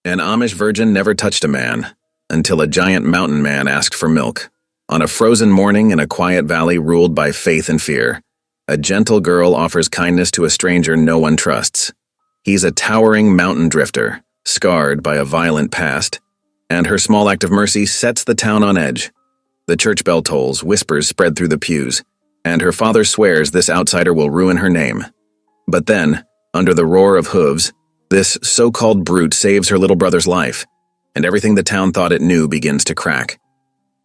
An Amish virgin never touched a man, until a giant mountain man asked for milk. On a frozen morning in a quiet valley ruled by faith and fear, a gentle girl offers kindness to a stranger no one trusts. He's a towering mountain drifter, scarred by a violent past, and her small act of mercy sets the town on edge. The church bell tolls, whispers spread through the pews, and her father swears this outsider will ruin her name. But then, under the roar of hooves, this so-called brute saves her little brother's life, and everything the town thought it knew begins to crack.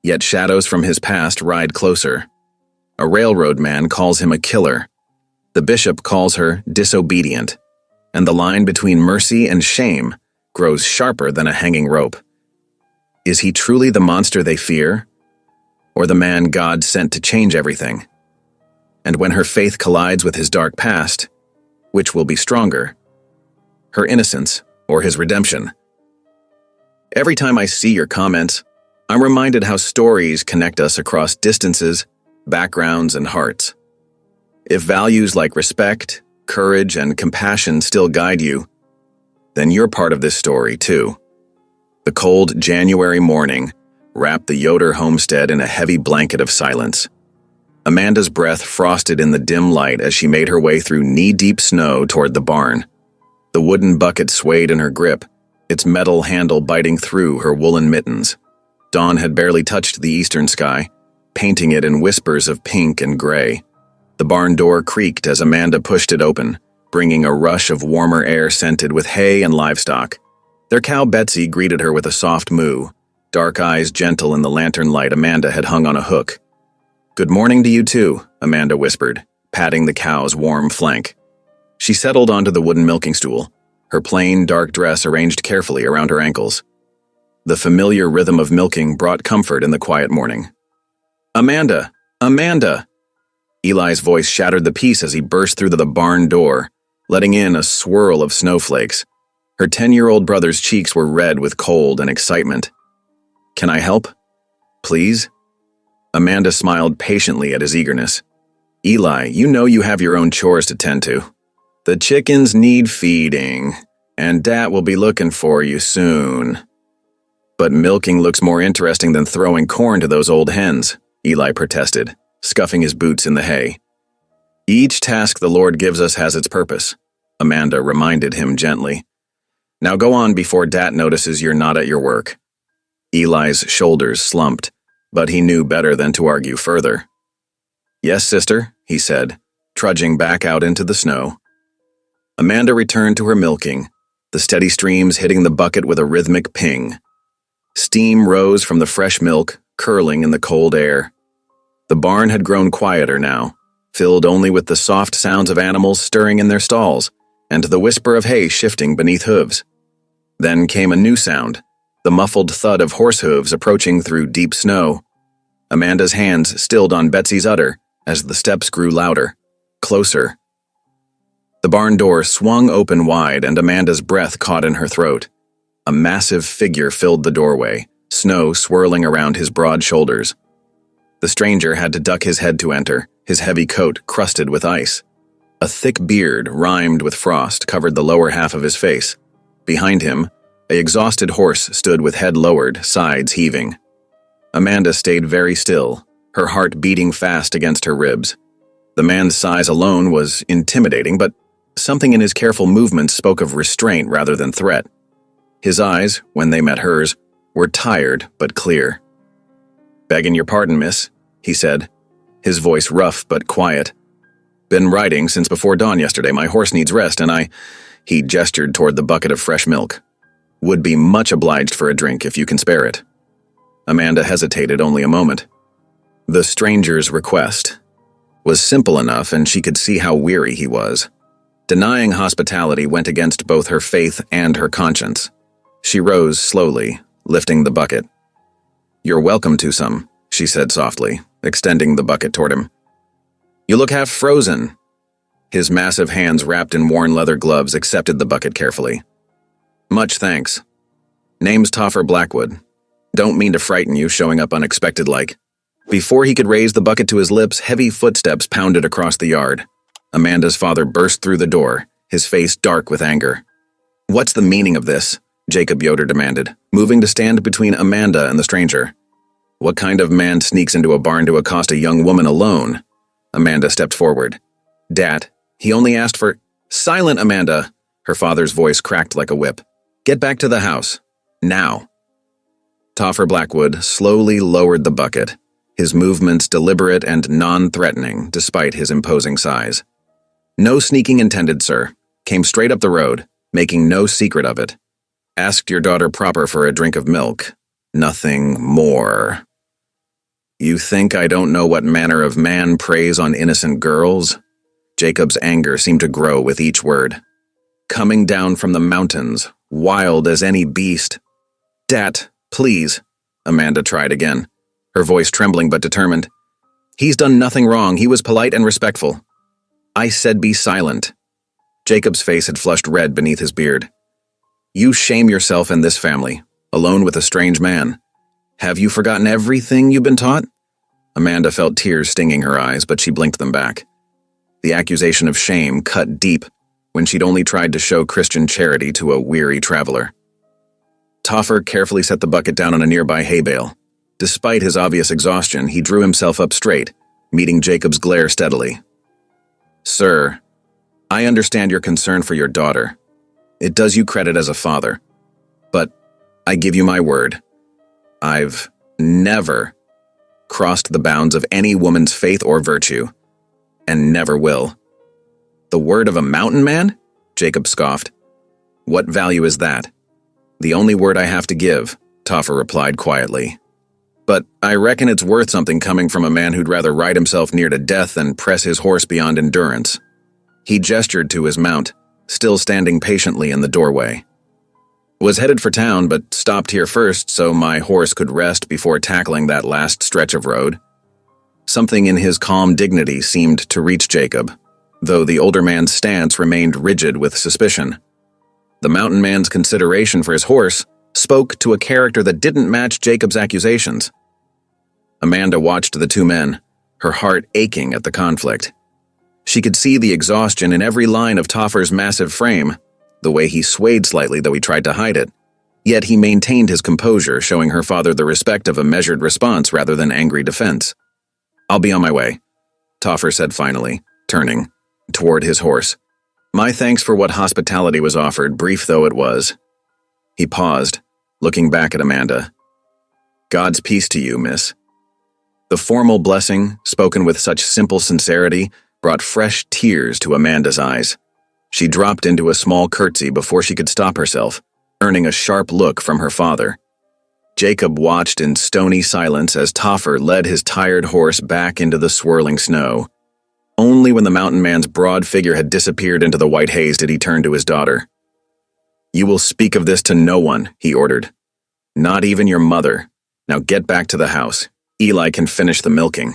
Yet shadows from his past ride closer. A railroad man calls him a killer. The bishop calls her disobedient, and the line between mercy and shame grows sharper than a hanging rope. Is he truly the monster they fear, or the man God sent to change everything? And when her faith collides with his dark past, which will be stronger? Her innocence or his redemption? Every time I see your comments, I'm reminded how stories connect us across distances, backgrounds, and hearts. If values like respect, courage, and compassion still guide you, then you're part of this story too. The cold January morning wrapped the Yoder homestead in a heavy blanket of silence. Amanda's breath frosted in the dim light as she made her way through knee-deep snow toward the barn. The wooden bucket swayed in her grip, its metal handle biting through her woolen mittens. Dawn had barely touched the eastern sky, painting it in whispers of pink and gray. The barn door creaked as Amanda pushed it open, bringing a rush of warmer air scented with hay and livestock. Their cow Betsy greeted her with a soft moo, dark eyes gentle in the lantern light Amanda had hung on a hook. "Good morning to you too," Amanda whispered, patting the cow's warm flank. She settled onto the wooden milking stool, her plain, dark dress arranged carefully around her ankles. The familiar rhythm of milking brought comfort in the quiet morning. "Amanda! Amanda!" Eli's voice shattered the peace as he burst through the barn door, letting in a swirl of snowflakes. Her 10-year-old brother's cheeks were red with cold and excitement. "Can I help? Please?" Amanda smiled patiently at his eagerness. "Eli, you know you have your own chores to tend to. The chickens need feeding, and Dat will be looking for you soon." "But milking looks more interesting than throwing corn to those old hens," Eli protested, scuffing his boots in the hay. "Each task the Lord gives us has its purpose," Amanda reminded him gently. "Now go on before Dat notices you're not at your work." Eli's shoulders slumped, but he knew better than to argue further. "Yes, sister," he said, trudging back out into the snow. Amanda returned to her milking, the steady streams hitting the bucket with a rhythmic ping. Steam rose from the fresh milk, curling in the cold air. The barn had grown quieter now, filled only with the soft sounds of animals stirring in their stalls, and the whisper of hay shifting beneath hooves. Then came a new sound, the muffled thud of horse hooves approaching through deep snow. Amanda's hands stilled on Betsy's udder as the steps grew louder, closer. The barn door swung open wide and Amanda's breath caught in her throat. A massive figure filled the doorway, snow swirling around his broad shoulders. The stranger had to duck his head to enter, his heavy coat crusted with ice. A thick beard, rimed with frost, covered the lower half of his face. Behind him, an exhausted horse stood with head lowered, sides heaving. Amanda stayed very still, her heart beating fast against her ribs. The man's size alone was intimidating, but something in his careful movements spoke of restraint rather than threat. His eyes, when they met hers, were tired but clear. "Begging your pardon, miss," he said, his voice rough but quiet. "Been riding since before dawn yesterday. My horse needs rest, and He gestured toward the bucket of fresh milk. "Would be much obliged for a drink if you can spare it." Amanda hesitated only a moment. The stranger's request was simple enough, and she could see how weary he was. Denying hospitality went against both her faith and her conscience. She rose slowly, lifting the bucket. "You're welcome to some," she said softly, extending the bucket toward him. "You look half frozen." His massive hands wrapped in worn leather gloves accepted the bucket carefully. "Much thanks. Name's Toffer Blackwood. Don't mean to frighten you showing up unexpected like." Before he could raise the bucket to his lips, heavy footsteps pounded across the yard. Amanda's father burst through the door, his face dark with anger. "What's the meaning of this?" Jacob Yoder demanded, moving to stand between Amanda and the stranger. What kind of man sneaks into a barn to accost a young woman alone? Amanda stepped forward. Dad, he only asked for— Silent, Amanda! Her father's voice cracked like a whip. Get back to the house. Now. Toffer Blackwood slowly lowered the bucket, his movements deliberate and non-threatening despite his imposing size. No sneaking intended, sir. Came straight up the road, making no secret of it. Asked your daughter proper for a drink of milk. Nothing more. You think I don't know what manner of man preys on innocent girls? Jacob's anger seemed to grow with each word. Coming down from the mountains, wild as any beast. Dat, please, Amanda tried again, her voice trembling but determined. He's done nothing wrong. He was polite and respectful. I said be silent. Jacob's face had flushed red beneath his beard. You shame yourself and this family, alone with a strange man. Have you forgotten everything you've been taught? Amanda felt tears stinging her eyes, but she blinked them back. The accusation of shame cut deep when she'd only tried to show Christian charity to a weary traveler. Toffer carefully set the bucket down on a nearby hay bale. Despite his obvious exhaustion, he drew himself up straight, meeting Jacob's glare steadily. Sir, I understand your concern for your daughter. It does you credit as a father. But I give you my word. I've never crossed the bounds of any woman's faith or virtue, and never will. The word of a mountain man? Jacob scoffed. What value is that? The only word I have to give, Toffer replied quietly. But I reckon it's worth something coming from a man who'd rather ride himself near to death than press his horse beyond endurance. He gestured to his mount, still standing patiently in the doorway. Was headed for town, but stopped here first so my horse could rest before tackling that last stretch of road. Something in his calm dignity seemed to reach Jacob, though the older man's stance remained rigid with suspicion. The mountain man's consideration for his horse spoke to a character that didn't match Jacob's accusations. Amanda watched the two men, her heart aching at the conflict. She could see the exhaustion in every line of Toffer's massive frame, the way he swayed slightly though he tried to hide it. Yet he maintained his composure, showing her father the respect of a measured response rather than angry defense. I'll be on my way, Toffer said finally, turning toward his horse. My thanks for what hospitality was offered, brief though it was. He paused, looking back at Amanda. God's peace to you, miss. The formal blessing, spoken with such simple sincerity, brought fresh tears to Amanda's eyes. She dropped into a small curtsy before she could stop herself, earning a sharp look from her father. Jacob watched in stony silence as Toffer led his tired horse back into the swirling snow. Only when the mountain man's broad figure had disappeared into the white haze did he turn to his daughter. You will speak of this to no one, he ordered. Not even your mother. Now get back to the house. Eli can finish the milking.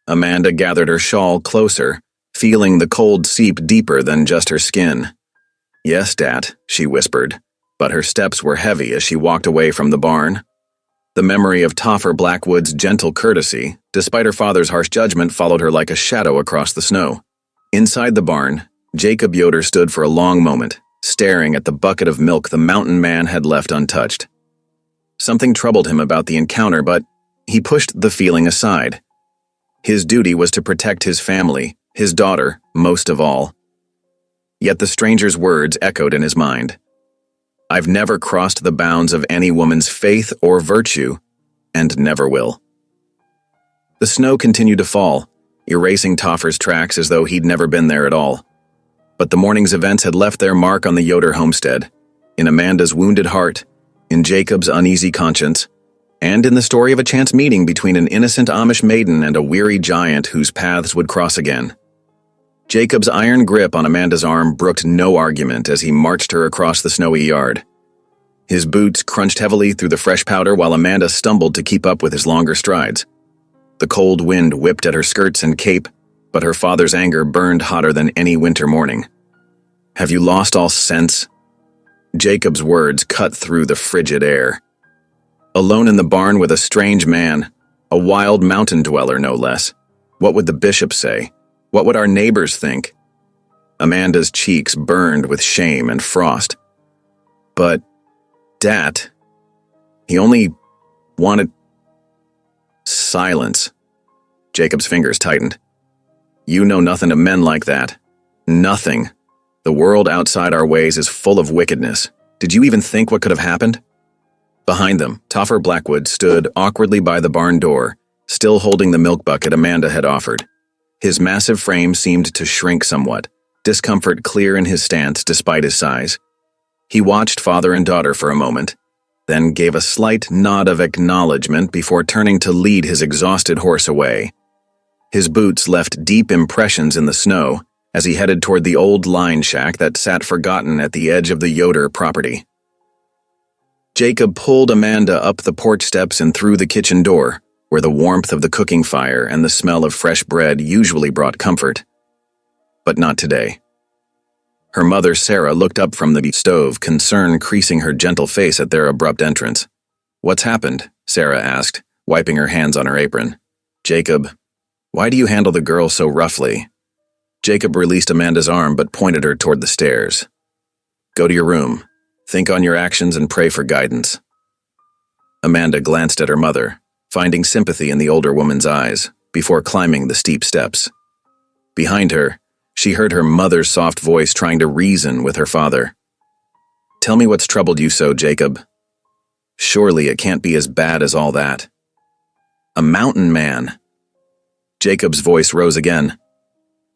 Amanda gathered her shawl closer, feeling the cold seep deeper than just her skin. Yes, Dad, she whispered, but her steps were heavy as she walked away from the barn. The memory of Toffer Blackwood's gentle courtesy, despite her father's harsh judgment, followed her like a shadow across the snow. Inside the barn, Jacob Yoder stood for a long moment, staring at the bucket of milk the mountain man had left untouched. Something troubled him about the encounter, but he pushed the feeling aside. His duty was to protect his family, his daughter, most of all. Yet the stranger's words echoed in his mind. I've never crossed the bounds of any woman's faith or virtue, and never will. The snow continued to fall, erasing Toffer's tracks as though he'd never been there at all. But the morning's events had left their mark on the Yoder homestead, in Amanda's wounded heart, in Jacob's uneasy conscience, and in the story of a chance meeting between an innocent Amish maiden and a weary giant whose paths would cross again. Jacob's iron grip on Amanda's arm brooked no argument as he marched her across the snowy yard. His boots crunched heavily through the fresh powder while Amanda stumbled to keep up with his longer strides. The cold wind whipped at her skirts and cape, but her father's anger burned hotter than any winter morning. Have you lost all sense? Jacob's words cut through the frigid air. Alone in the barn with a strange man, a wild mountain dweller no less. What would the bishop say? What would our neighbors think? Amanda's cheeks burned with shame and frost. But Dat. He only wanted... Silence. Jacob's fingers tightened. You know nothing of men like that. Nothing. The world outside our ways is full of wickedness. Did you even think what could have happened? Behind them, Toffer Blackwood stood awkwardly by the barn door, still holding the milk bucket Amanda had offered. His massive frame seemed to shrink somewhat, discomfort clear in his stance despite his size. He watched father and daughter for a moment, then gave a slight nod of acknowledgement before turning to lead his exhausted horse away. His boots left deep impressions in the snow as he headed toward the old line shack that sat forgotten at the edge of the Yoder property. Jacob pulled Amanda up the porch steps and through the kitchen door, where the warmth of the cooking fire and the smell of fresh bread usually brought comfort. But not today. Her mother, Sarah, looked up from the stove, concern creasing her gentle face at their abrupt entrance. "What's happened?" Sarah asked, wiping her hands on her apron. "Jacob, why do you handle the girl so roughly?" Jacob released Amanda's arm but pointed her toward the stairs. "Go to your room. Think on your actions and pray for guidance." Amanda glanced at her mother, finding sympathy in the older woman's eyes, before climbing the steep steps. Behind her, she heard her mother's soft voice trying to reason with her father. "Tell me what's troubled you so, Jacob. Surely it can't be as bad as all that." "A mountain man." Jacob's voice rose again.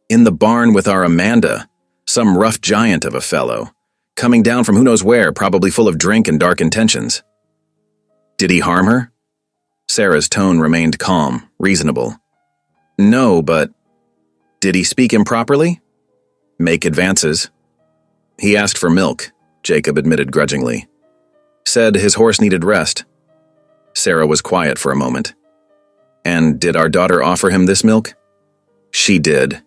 "In the barn with our Amanda, some rough giant of a fellow, coming down from who knows where, probably full of drink and dark intentions." "Did he harm her?" Sarah's tone remained calm, reasonable. "No, but... Did he speak improperly? Make advances?" "He asked for milk," Jacob admitted grudgingly. "Said his horse needed rest." Sarah was quiet for a moment. "And did our daughter offer him this milk?" "She did,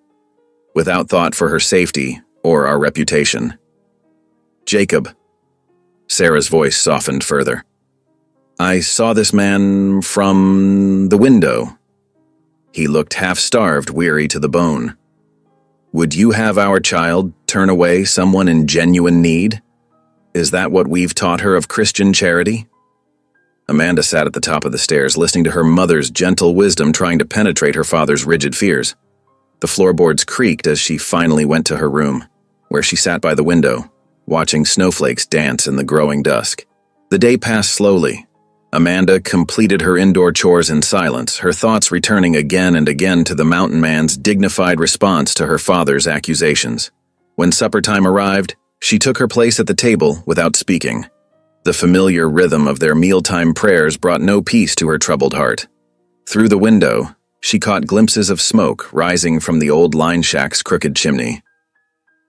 without thought for her safety or our reputation." "Jacob." Sarah's voice softened further. "I saw this man from the window. He looked half-starved, weary to the bone. Would you have our child turn away someone in genuine need? Is that what we've taught her of Christian charity?" Amanda sat at the top of the stairs, listening to her mother's gentle wisdom trying to penetrate her father's rigid fears. The floorboards creaked as she finally went to her room, where she sat by the window, watching snowflakes dance in the growing dusk. The day passed slowly. Amanda completed her indoor chores in silence, her thoughts returning again and again to the mountain man's dignified response to her father's accusations. When supper time arrived, she took her place at the table without speaking. The familiar rhythm of their mealtime prayers brought no peace to her troubled heart. Through the window, she caught glimpses of smoke rising from the old line shack's crooked chimney.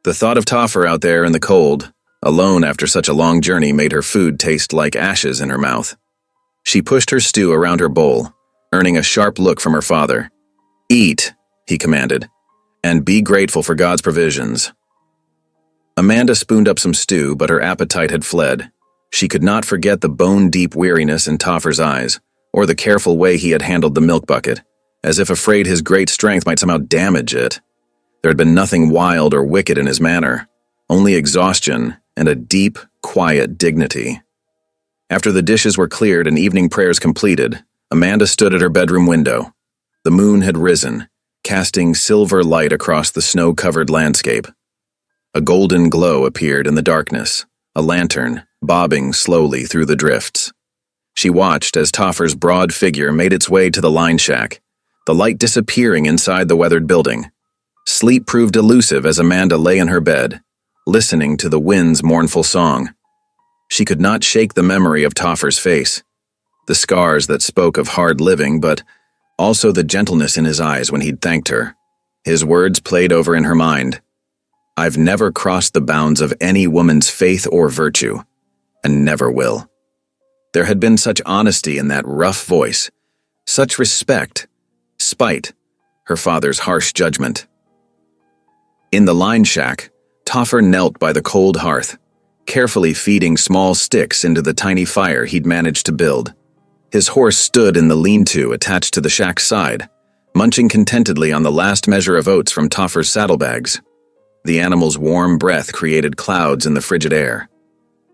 The thought of Toffer out there in the cold, alone after such a long journey, made her food taste like ashes in her mouth. She pushed her stew around her bowl, earning a sharp look from her father. "Eat," he commanded, "and be grateful for God's provisions." Amanda spooned up some stew, but her appetite had fled. She could not forget the bone-deep weariness in Toffer's eyes, or the careful way he had handled the milk bucket, as if afraid his great strength might somehow damage it. There had been nothing wild or wicked in his manner, only exhaustion and a deep, quiet dignity. After the dishes were cleared and evening prayers completed, Amanda stood at her bedroom window. The moon had risen, casting silver light across the snow-covered landscape. A golden glow appeared in the darkness, a lantern bobbing slowly through the drifts. She watched as Toffer's broad figure made its way to the line shack, the light disappearing inside the weathered building. Sleep proved elusive as Amanda lay in her bed, listening to the wind's mournful song. She could not shake the memory of Toffer's face, the scars that spoke of hard living, but also the gentleness in his eyes when he'd thanked her. His words played over in her mind. "I've never crossed the bounds of any woman's faith or virtue, and never will." There had been such honesty in that rough voice, such respect, spite her father's harsh judgment. In the line shack, Toffer knelt by the cold hearth, carefully feeding small sticks into the tiny fire he'd managed to build. His horse stood in the lean-to attached to the shack's side, munching contentedly on the last measure of oats from Toffer's saddlebags. The animal's warm breath created clouds in the frigid air.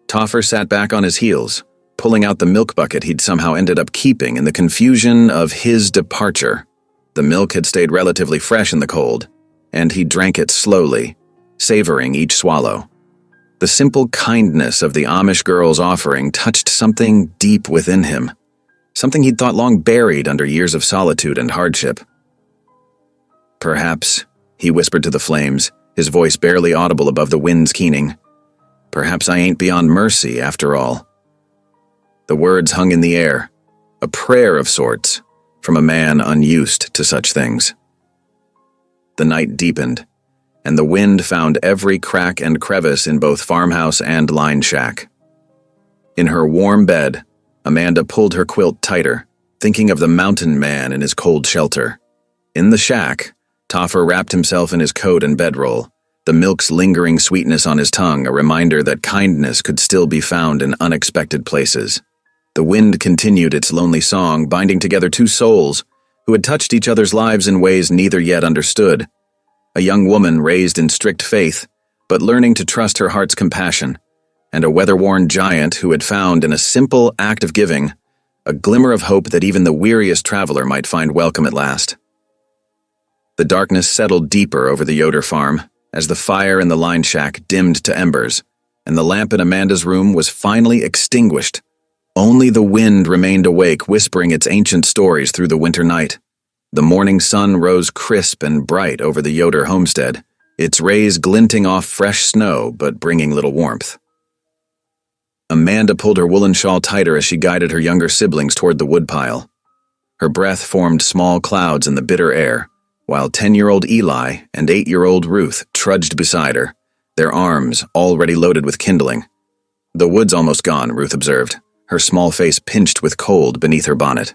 Toffer sat back on his heels, pulling out the milk bucket he'd somehow ended up keeping in the confusion of his departure. The milk had stayed relatively fresh in the cold, and he drank it slowly, savoring each swallow. The simple kindness of the Amish girl's offering touched something deep within him, something he'd thought long buried under years of solitude and hardship. "Perhaps," he whispered to the flames, his voice barely audible above the wind's keening, "perhaps I ain't beyond mercy after all." The words hung in the air, a prayer of sorts, from a man unused to such things. The night deepened, and the wind found every crack and crevice in both farmhouse and line shack. In her warm bed, Amanda pulled her quilt tighter, thinking of the mountain man in his cold shelter. In the shack, Toffer wrapped himself in his coat and bedroll, the milk's lingering sweetness on his tongue a reminder that kindness could still be found in unexpected places. The wind continued its lonely song, binding together two souls who had touched each other's lives in ways neither yet understood. A young woman raised in strict faith, but learning to trust her heart's compassion, and a weather-worn giant who had found in a simple act of giving a glimmer of hope that even the weariest traveler might find welcome at last. The darkness settled deeper over the Yoder farm as the fire in the line shack dimmed to embers, and the lamp in Amanda's room was finally extinguished. Only the wind remained awake, whispering its ancient stories through the winter night. The morning sun rose crisp and bright over the Yoder homestead, its rays glinting off fresh snow but bringing little warmth. Amanda pulled her woolen shawl tighter as she guided her younger siblings toward the woodpile. Her breath formed small clouds in the bitter air, while 10-year-old Eli and 8-year-old Ruth trudged beside her, their arms already loaded with kindling. "The wood's almost gone," Ruth observed, her small face pinched with cold beneath her bonnet.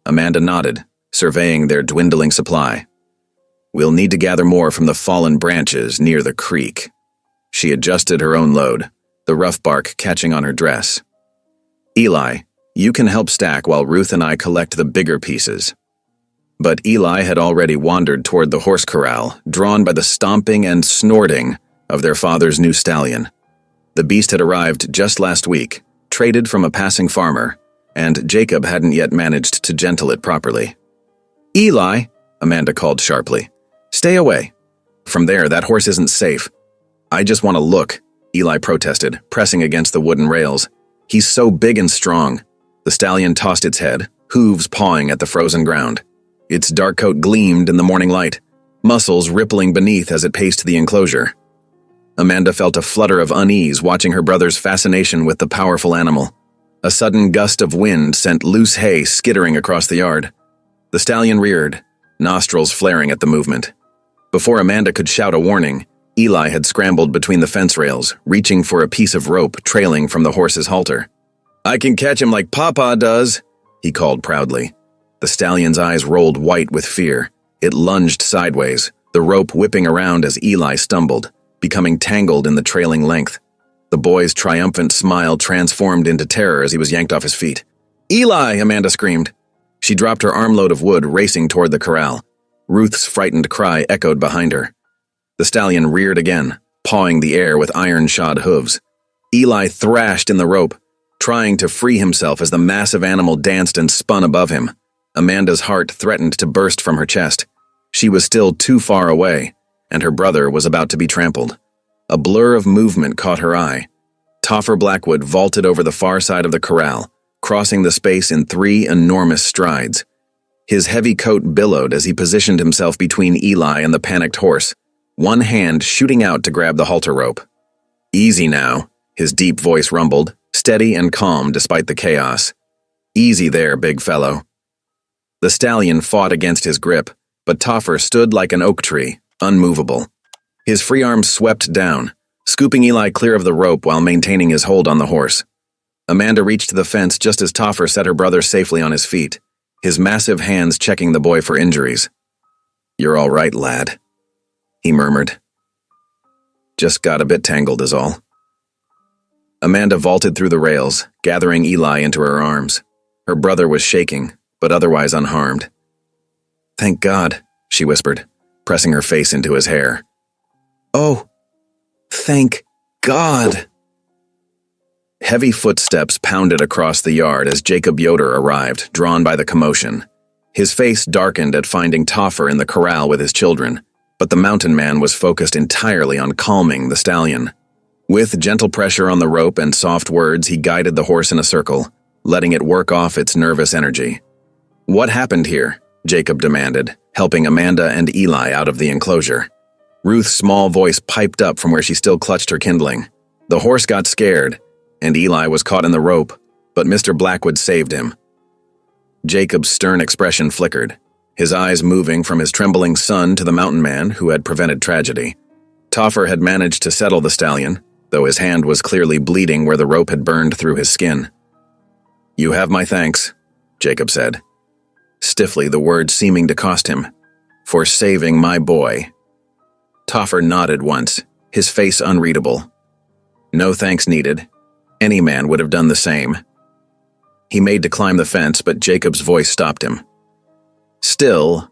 Amanda nodded, surveying their dwindling supply. "We'll need to gather more from the fallen branches near the creek." She adjusted her own load, the rough bark catching on her dress. "Eli, you can help stack while Ruth and I collect the bigger pieces." But Eli had already wandered toward the horse corral, drawn by the stomping and snorting of their father's new stallion. The beast had arrived just last week, traded from a passing farmer, and Jacob hadn't yet managed to gentle it properly. "Eli," Amanda called sharply, "stay away. From there, that horse isn't safe." "I just want to look," Eli protested, pressing against the wooden rails. "He's so big and strong." The stallion tossed its head, hooves pawing at the frozen ground. Its dark coat gleamed in the morning light, muscles rippling beneath as it paced the enclosure. Amanda felt a flutter of unease watching her brother's fascination with the powerful animal. A sudden gust of wind sent loose hay skittering across the yard. The stallion reared, nostrils flaring at the movement. Before Amanda could shout a warning, Eli had scrambled between the fence rails, reaching for a piece of rope trailing from the horse's halter. "I can catch him like Papa does," he called proudly. The stallion's eyes rolled white with fear. It lunged sideways, the rope whipping around as Eli stumbled, becoming tangled in the trailing length. The boy's triumphant smile transformed into terror as he was yanked off his feet. "Eli!" Amanda screamed. She dropped her armload of wood, racing toward the corral. Ruth's frightened cry echoed behind her. The stallion reared again, pawing the air with iron-shod hooves. Eli thrashed in the rope, trying to free himself as the massive animal danced and spun above him. Amanda's heart threatened to burst from her chest. She was still too far away, and her brother was about to be trampled. A blur of movement caught her eye. Toffer Blackwood vaulted over the far side of the corral, crossing the space in 3 enormous strides. His heavy coat billowed as he positioned himself between Eli and the panicked horse, one hand shooting out to grab the halter rope. "Easy now," his deep voice rumbled, steady and calm despite the chaos. "Easy there, big fellow." The stallion fought against his grip, but Toffer stood like an oak tree, unmovable. His free arms swept down, scooping Eli clear of the rope while maintaining his hold on the horse. Amanda reached the fence just as Toffer set her brother safely on his feet, his massive hands checking the boy for injuries. "You're all right, lad," he murmured. "Just got a bit tangled is all." Amanda vaulted through the rails, gathering Eli into her arms. Her brother was shaking, but otherwise unharmed. "Thank God," she whispered, pressing her face into his hair. "Oh, thank God." Heavy footsteps pounded across the yard as Jacob Yoder arrived, drawn by the commotion. His face darkened at finding Toffer in the corral with his children, but the mountain man was focused entirely on calming the stallion. With gentle pressure on the rope and soft words, he guided the horse in a circle, letting it work off its nervous energy. "What happened here?" Jacob demanded, helping Amanda and Eli out of the enclosure. Ruth's small voice piped up from where she still clutched her kindling. The horse got scared, and Eli was caught in the rope, but Mr. Blackwood saved him. Jacob's stern expression flickered, his eyes moving from his trembling son to the mountain man who had prevented tragedy. Toffer had managed to settle the stallion, though his hand was clearly bleeding where the rope had burned through his skin. "You have my thanks," Jacob said, stiffly, the words seeming to cost him, "for saving my boy." Toffer nodded once, his face unreadable. "No thanks needed. Any man would have done the same." He made to climb the fence, but Jacob's voice stopped him. "Still,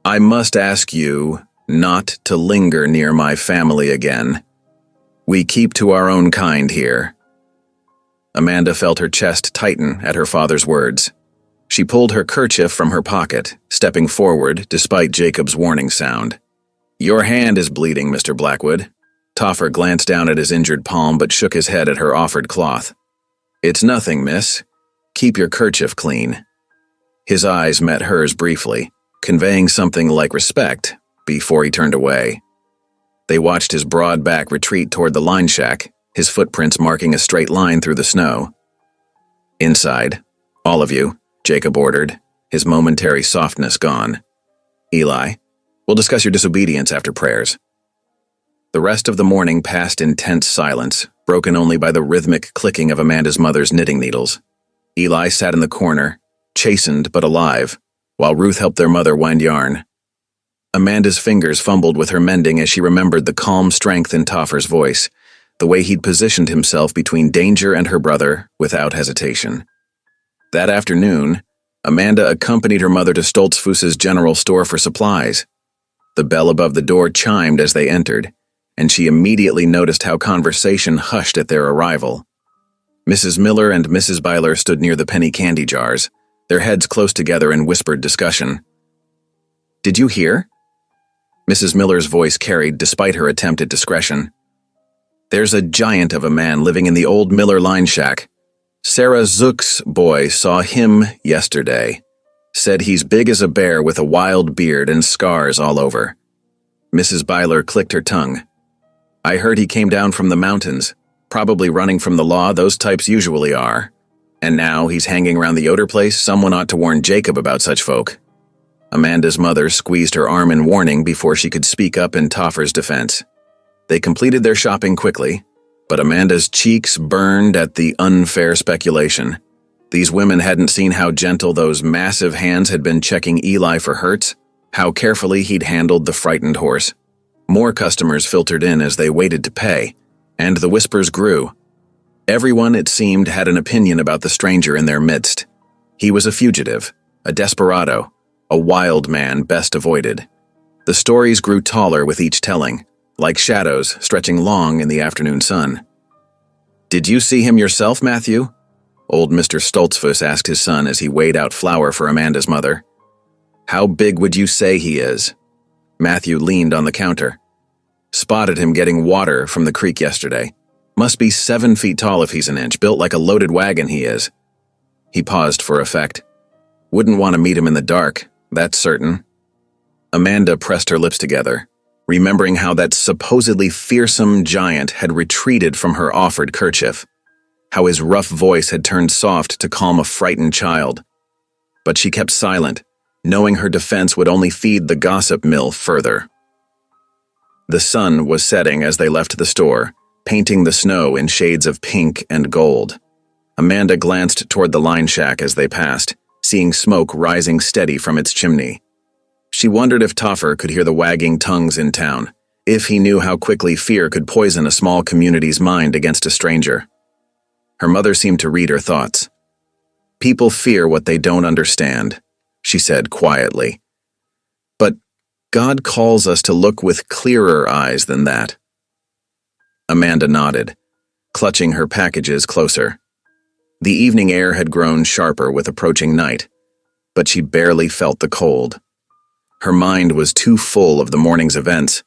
I must ask you not to linger near my family again. We keep to our own kind here." Amanda felt her chest tighten at her father's words. She pulled her kerchief from her pocket, stepping forward despite Jacob's warning sound. "Your hand is bleeding, Mr. Blackwood." Toffer glanced down at his injured palm but shook his head at her offered cloth. "It's nothing, miss. Keep your kerchief clean." His eyes met hers briefly, conveying something like respect, before he turned away. They watched his broad back retreat toward the line shack, his footprints marking a straight line through the snow. "Inside, all of you," Jacob ordered, his momentary softness gone. "Eli, we'll discuss your disobedience after prayers." The rest of the morning passed in tense silence, broken only by the rhythmic clicking of Amanda's mother's knitting needles. Eli sat in the corner, chastened but alive, while Ruth helped their mother wind yarn. Amanda's fingers fumbled with her mending as she remembered the calm strength in Toffer's voice, the way he'd positioned himself between danger and her brother without hesitation. That afternoon, Amanda accompanied her mother to Stoltzfus's general store for supplies. The bell above the door chimed as they entered, and she immediately noticed how conversation hushed at their arrival. Mrs. Miller and Mrs. Byler stood near the penny candy jars, their heads close together in whispered discussion. "Did you hear?" Mrs. Miller's voice carried despite her attempt at discretion. "There's a giant of a man living in the old Miller line shack. Sarah Zook's boy saw him yesterday. Said he's big as a bear with a wild beard and scars all over." Mrs. Byler clicked her tongue. "I heard he came down from the mountains, probably running from the law. Those types usually are. And now he's hanging around the Yoder place. Someone ought to warn Jacob about such folk." Amanda's mother squeezed her arm in warning before she could speak up in Toffer's defense. They completed their shopping quickly, but Amanda's cheeks burned at the unfair speculation. These women hadn't seen how gentle those massive hands had been checking Eli for hurts, how carefully he'd handled the frightened horse. More customers filtered in as they waited to pay, and the whispers grew. Everyone, it seemed, had an opinion about the stranger in their midst. He was a fugitive, a desperado, a wild man best avoided. The stories grew taller with each telling, like shadows stretching long in the afternoon sun. "Did you see him yourself, Matthew?" Old Mr. Stoltzfus asked his son as he weighed out flour for Amanda's mother. "How big would you say he is?" Matthew leaned on the counter. "Spotted him getting water from the creek yesterday. Must be 7 feet tall if he's an inch, built like a loaded wagon he is." He paused for effect. "Wouldn't want to meet him in the dark, that's certain." Amanda pressed her lips together, remembering how that supposedly fearsome giant had retreated from her offered kerchief, how his rough voice had turned soft to calm a frightened child. But she kept silent, knowing her defense would only feed the gossip mill further. The sun was setting as they left the store, painting the snow in shades of pink and gold. Amanda glanced toward the line shack as they passed, seeing smoke rising steady from its chimney. She wondered if Toffer could hear the wagging tongues in town, if he knew how quickly fear could poison a small community's mind against a stranger. Her mother seemed to read her thoughts. "People fear what they don't understand," she said quietly. "But God calls us to look with clearer eyes than that." Amanda nodded. clutching her packages closer. The evening air had grown sharper with approaching night, but she barely felt the cold. Her mind was too full of the morning's events,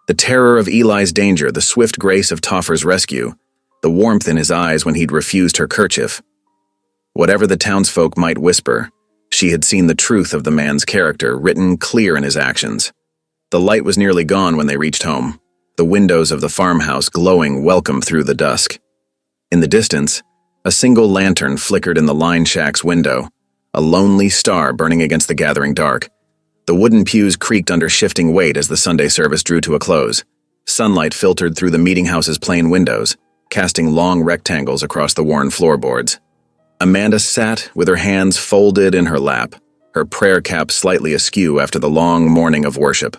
the terror of Eli's danger, the swift grace of Toffer's rescue, the warmth in his eyes when he'd refused her kerchief. Whatever the townsfolk might whisper, she had seen the truth of the man's character written clear in his actions. The light was nearly gone when they reached home, the windows of the farmhouse glowing welcome through the dusk. In the distance, a single lantern flickered in the line shack's window, a lonely star burning against the gathering dark. The wooden pews creaked under shifting weight as the Sunday service drew to a close. Sunlight filtered through the meeting house's plain windows, casting long rectangles across the worn floorboards. Amanda sat with her hands folded in her lap, her prayer cap slightly askew after the long morning of worship.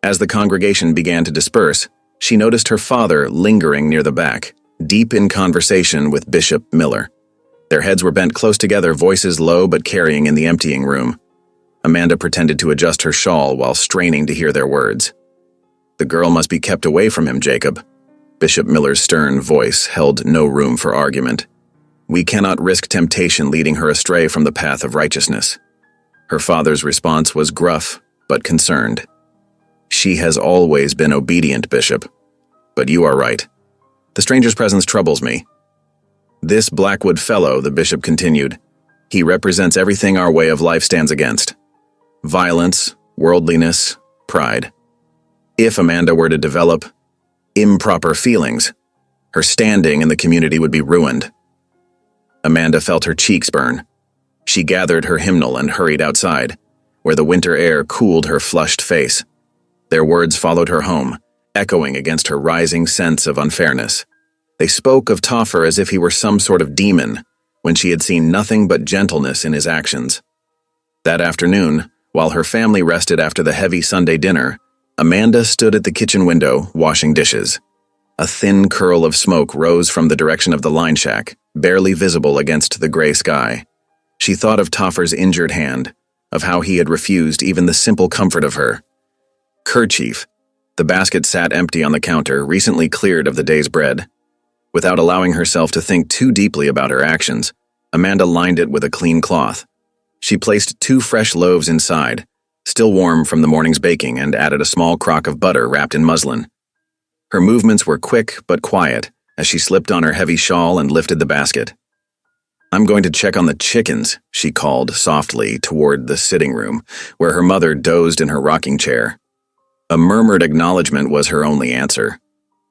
As the congregation began to disperse, she noticed her father lingering near the back, deep in conversation with Bishop Miller. Their heads were bent close together, voices low but carrying in the emptying room. Amanda pretended to adjust her shawl while straining to hear their words. "The girl must be kept away from him, Jacob." Bishop Miller's stern voice held no room for argument. "We cannot risk temptation leading her astray from the path of righteousness." Her father's response was gruff but concerned. "She has always been obedient, Bishop. But you are right. The stranger's presence troubles me." "This Blackwood fellow," the bishop continued, "he represents everything our way of life stands against. Violence, worldliness, pride. If Amanda were to develop improper feelings, her standing in the community would be ruined." Amanda felt her cheeks burn. She gathered her hymnal and hurried outside, where the winter air cooled her flushed face. Their words followed her home, echoing against her rising sense of unfairness. They spoke of Toffer as if he were some sort of demon, when she had seen nothing but gentleness in his actions. That afternoon, while her family rested after the heavy Sunday dinner, Amanda stood at the kitchen window, washing dishes. A thin curl of smoke rose from the direction of the line shack, barely visible against the gray sky. She thought of Toffer's injured hand, of how he had refused even the simple comfort of her kerchief. The basket sat empty on the counter, recently cleared of the day's bread. Without allowing herself to think too deeply about her actions, Amanda lined it with a clean cloth. She placed 2 fresh loaves inside, still warm from the morning's baking, and added a small crock of butter wrapped in muslin. Her movements were quick but quiet as she slipped on her heavy shawl and lifted the basket. "I'm going to check on the chickens," she called softly toward the sitting room, where her mother dozed in her rocking chair. A murmured acknowledgement was her only answer.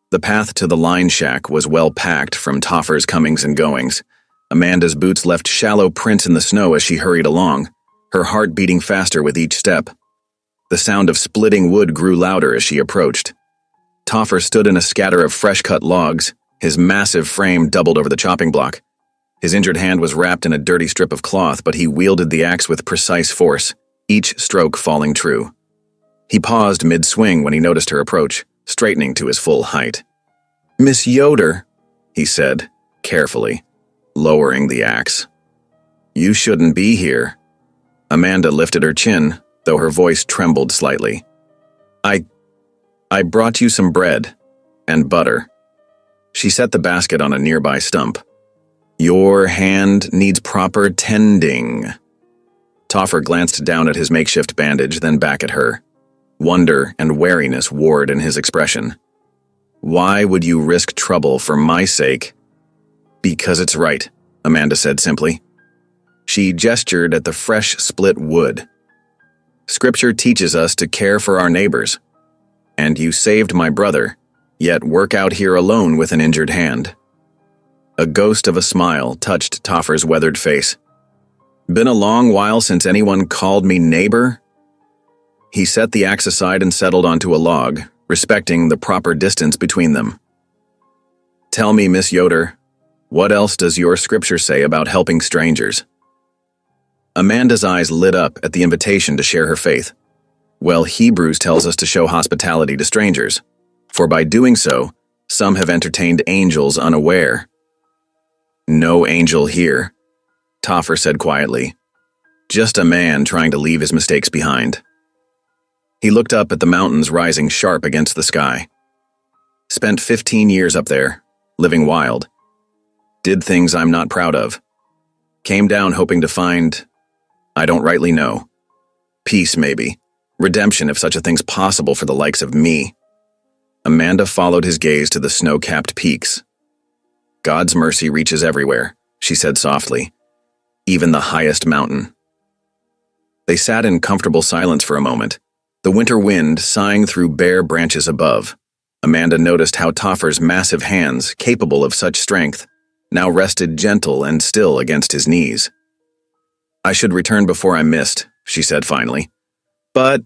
The path to the line shack was well packed from Toffer's comings and goings. Amanda's boots left shallow prints in the snow as she hurried along, her heart beating faster with each step. The sound of splitting wood grew louder as she approached. Toffer stood in a scatter of fresh-cut logs, his massive frame doubled over the chopping block. His injured hand was wrapped in a dirty strip of cloth, but he wielded the axe with precise force, each stroke falling true. He paused mid-swing when he noticed her approach, straightening to his full height. "Miss Yoder," he said, carefully, lowering the axe. "You shouldn't be here." Amanda lifted her chin, though her voice trembled slightly. I brought you some bread and butter." She set the basket on a nearby stump. "Your hand needs proper tending." Toffer glanced down at his makeshift bandage, then back at her. Wonder and wariness warred in his expression. "Why would you risk trouble for my sake?" "Because it's right," Amanda said simply. She gestured at the fresh split wood. "Scripture teaches us to care for our neighbors. And you saved my brother, yet work out here alone with an injured hand." A ghost of a smile touched Toffer's weathered face. "Been a long while since anyone called me neighbor?" He set the axe aside and settled onto a log, respecting the proper distance between them. "Tell me, Miss Yoder, what else does your scripture say about helping strangers?" Amanda's eyes lit up at the invitation to share her faith. "Well, Hebrews tells us to show hospitality to strangers, for by doing so, some have entertained angels unaware." "No angel here," Toffer said quietly. "Just a man trying to leave his mistakes behind." He looked up at the mountains rising sharp against the sky. "Spent 15 years up there, living wild. Did things I'm not proud of. Came down hoping to find, I don't rightly know. Peace, maybe. Redemption, if such a thing's possible for the likes of me. Amanda followed his gaze to the snow-capped peaks. God's mercy reaches everywhere, she said softly. Even the highest mountain. They sat in comfortable silence for a moment, the winter wind sighing through bare branches above. Amanda noticed how Toffer's massive hands, capable of such strength, now rested gentle and still against his knees. I should return before I'm missed, she said finally. But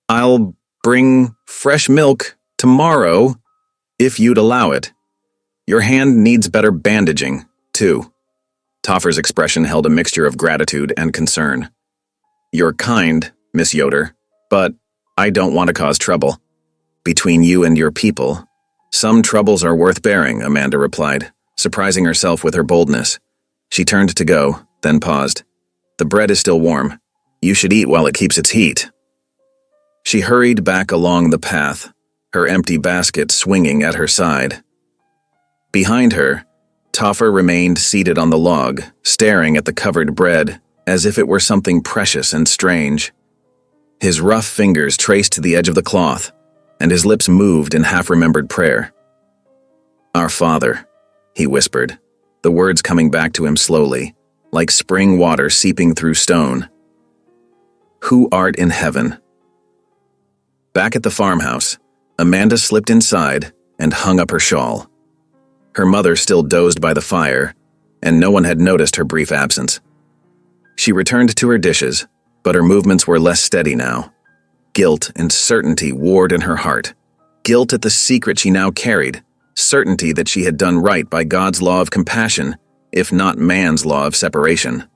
I'll bring fresh milk tomorrow, if you'd allow it. Your hand needs better bandaging, too. Toffer's expression held a mixture of gratitude and concern. You're kind, Miss Yoder, but I don't want to cause trouble. Between you and your people, some troubles are worth bearing, Amanda replied, surprising herself with her boldness. She turned to go, then paused. The bread is still warm. You should eat while it keeps its heat. She hurried back along the path, her empty basket swinging at her side. Behind her, Toffer remained seated on the log, staring at the covered bread, as if it were something precious and strange. His rough fingers traced the edge of the cloth, and his lips moved in half-remembered prayer. Our Father, he whispered, the words coming back to him slowly, like spring water seeping through stone. Who art in heaven? Back at the farmhouse, Amanda slipped inside and hung up her shawl. Her mother still dozed by the fire, and no one had noticed her brief absence. She returned to her dishes, but her movements were less steady now. Guilt and certainty warred in her heart. Guilt at the secret she now carried, certainty that she had done right by God's law of compassion, if not man's law of separation.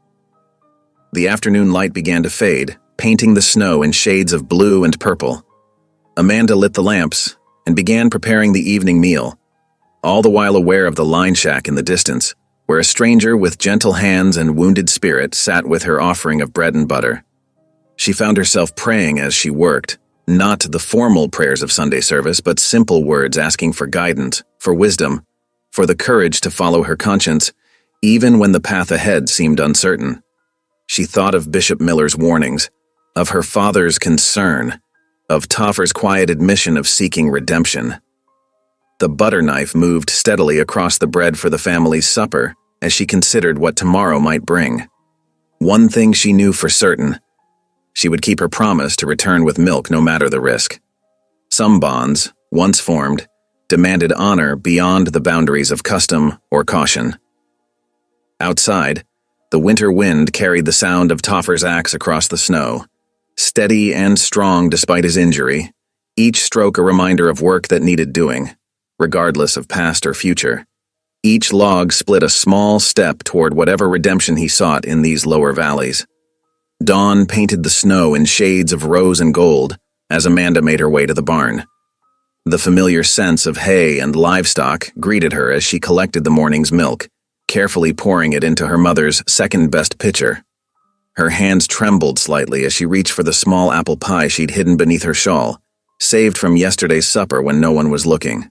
The afternoon light began to fade, painting the snow in shades of blue and purple. Amanda lit the lamps and began preparing the evening meal, all the while aware of the line shack in the distance, where a stranger with gentle hands and wounded spirit sat with her offering of bread and butter. She found herself praying as she worked, not the formal prayers of Sunday service, but simple words asking for guidance, for wisdom, for the courage to follow her conscience, even when the path ahead seemed uncertain. She thought of Bishop Miller's warnings, of her father's concern, of Toffer's quiet admission of seeking redemption. The butter knife moved steadily across the bread for the family's supper as she considered what tomorrow might bring. One thing she knew for certain: she would keep her promise to return with milk no matter the risk. Some bonds, once formed, demanded honor beyond the boundaries of custom or caution. Outside, the winter wind carried the sound of Toffer's axe across the snow, steady and strong despite his injury, each stroke a reminder of work that needed doing, regardless of past or future. Each log split a small step toward whatever redemption he sought in these lower valleys. Dawn painted the snow in shades of rose and gold as Amanda made her way to the barn. The familiar sense of hay and livestock greeted her as she collected the morning's milk, carefully pouring it into her mother's second-best pitcher. Her hands trembled slightly as she reached for the small apple pie she'd hidden beneath her shawl, saved from yesterday's supper when no one was looking.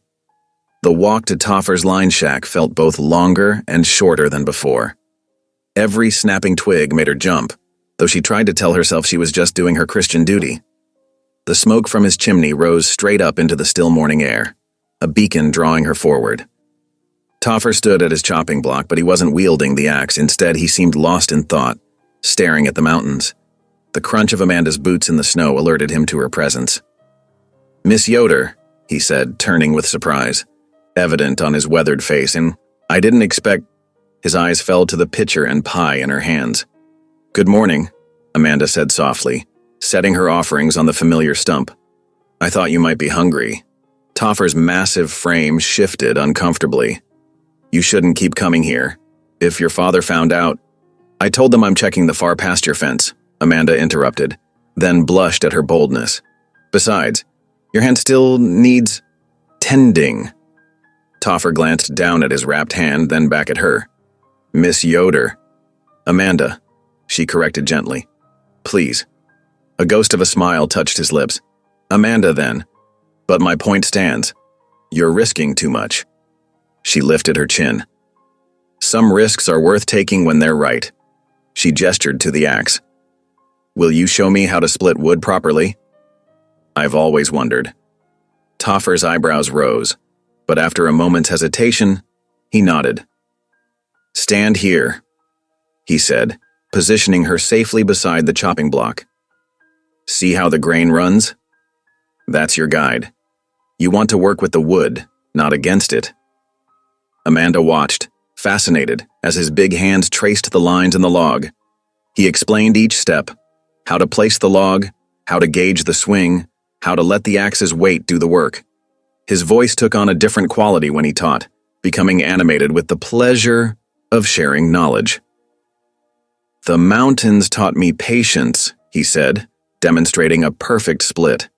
The walk to Toffer's line shack felt both longer and shorter than before. Every snapping twig made her jump, though she tried to tell herself she was just doing her Christian duty. The smoke from his chimney rose straight up into the still morning air, a beacon drawing her forward. Toffer stood at his chopping block, but he wasn't wielding the axe. Instead, he seemed lost in thought, staring at the mountains. The crunch of Amanda's boots in the snow alerted him to her presence. "Miss Yoder," he said, turning with surprise, evident on his weathered face, and I didn't expect. His eyes fell to the pitcher and pie in her hands. "Good morning," Amanda said softly, setting her offerings on the familiar stump. "I thought you might be hungry." Toffer's massive frame shifted uncomfortably. "You shouldn't keep coming here. If your father found out—" "I told them I'm checking the far pasture fence," Amanda interrupted, then blushed at her boldness. "Besides, your hand still needs tending." Toffer glanced down at his wrapped hand, then back at her. "Miss Yoder." "Amanda," she corrected gently. "Please." A ghost of a smile touched his lips. "Amanda, then. But my point stands. You're risking too much." She lifted her chin. Some risks are worth taking when they're right. She gestured to the axe. Will you show me how to split wood properly? I've always wondered. Toffer's eyebrows rose, but after a moment's hesitation, he nodded. Stand here, he said, positioning her safely beside the chopping block. See how the grain runs? That's your guide. You want to work with the wood, not against it. Amanda watched, fascinated, as his big hands traced the lines in the log. He explained each step, how to place the log, how to gauge the swing, how to let the axe's weight do the work. His voice took on a different quality when he taught, becoming animated with the pleasure of sharing knowledge. The mountains taught me patience, he said, demonstrating a perfect split.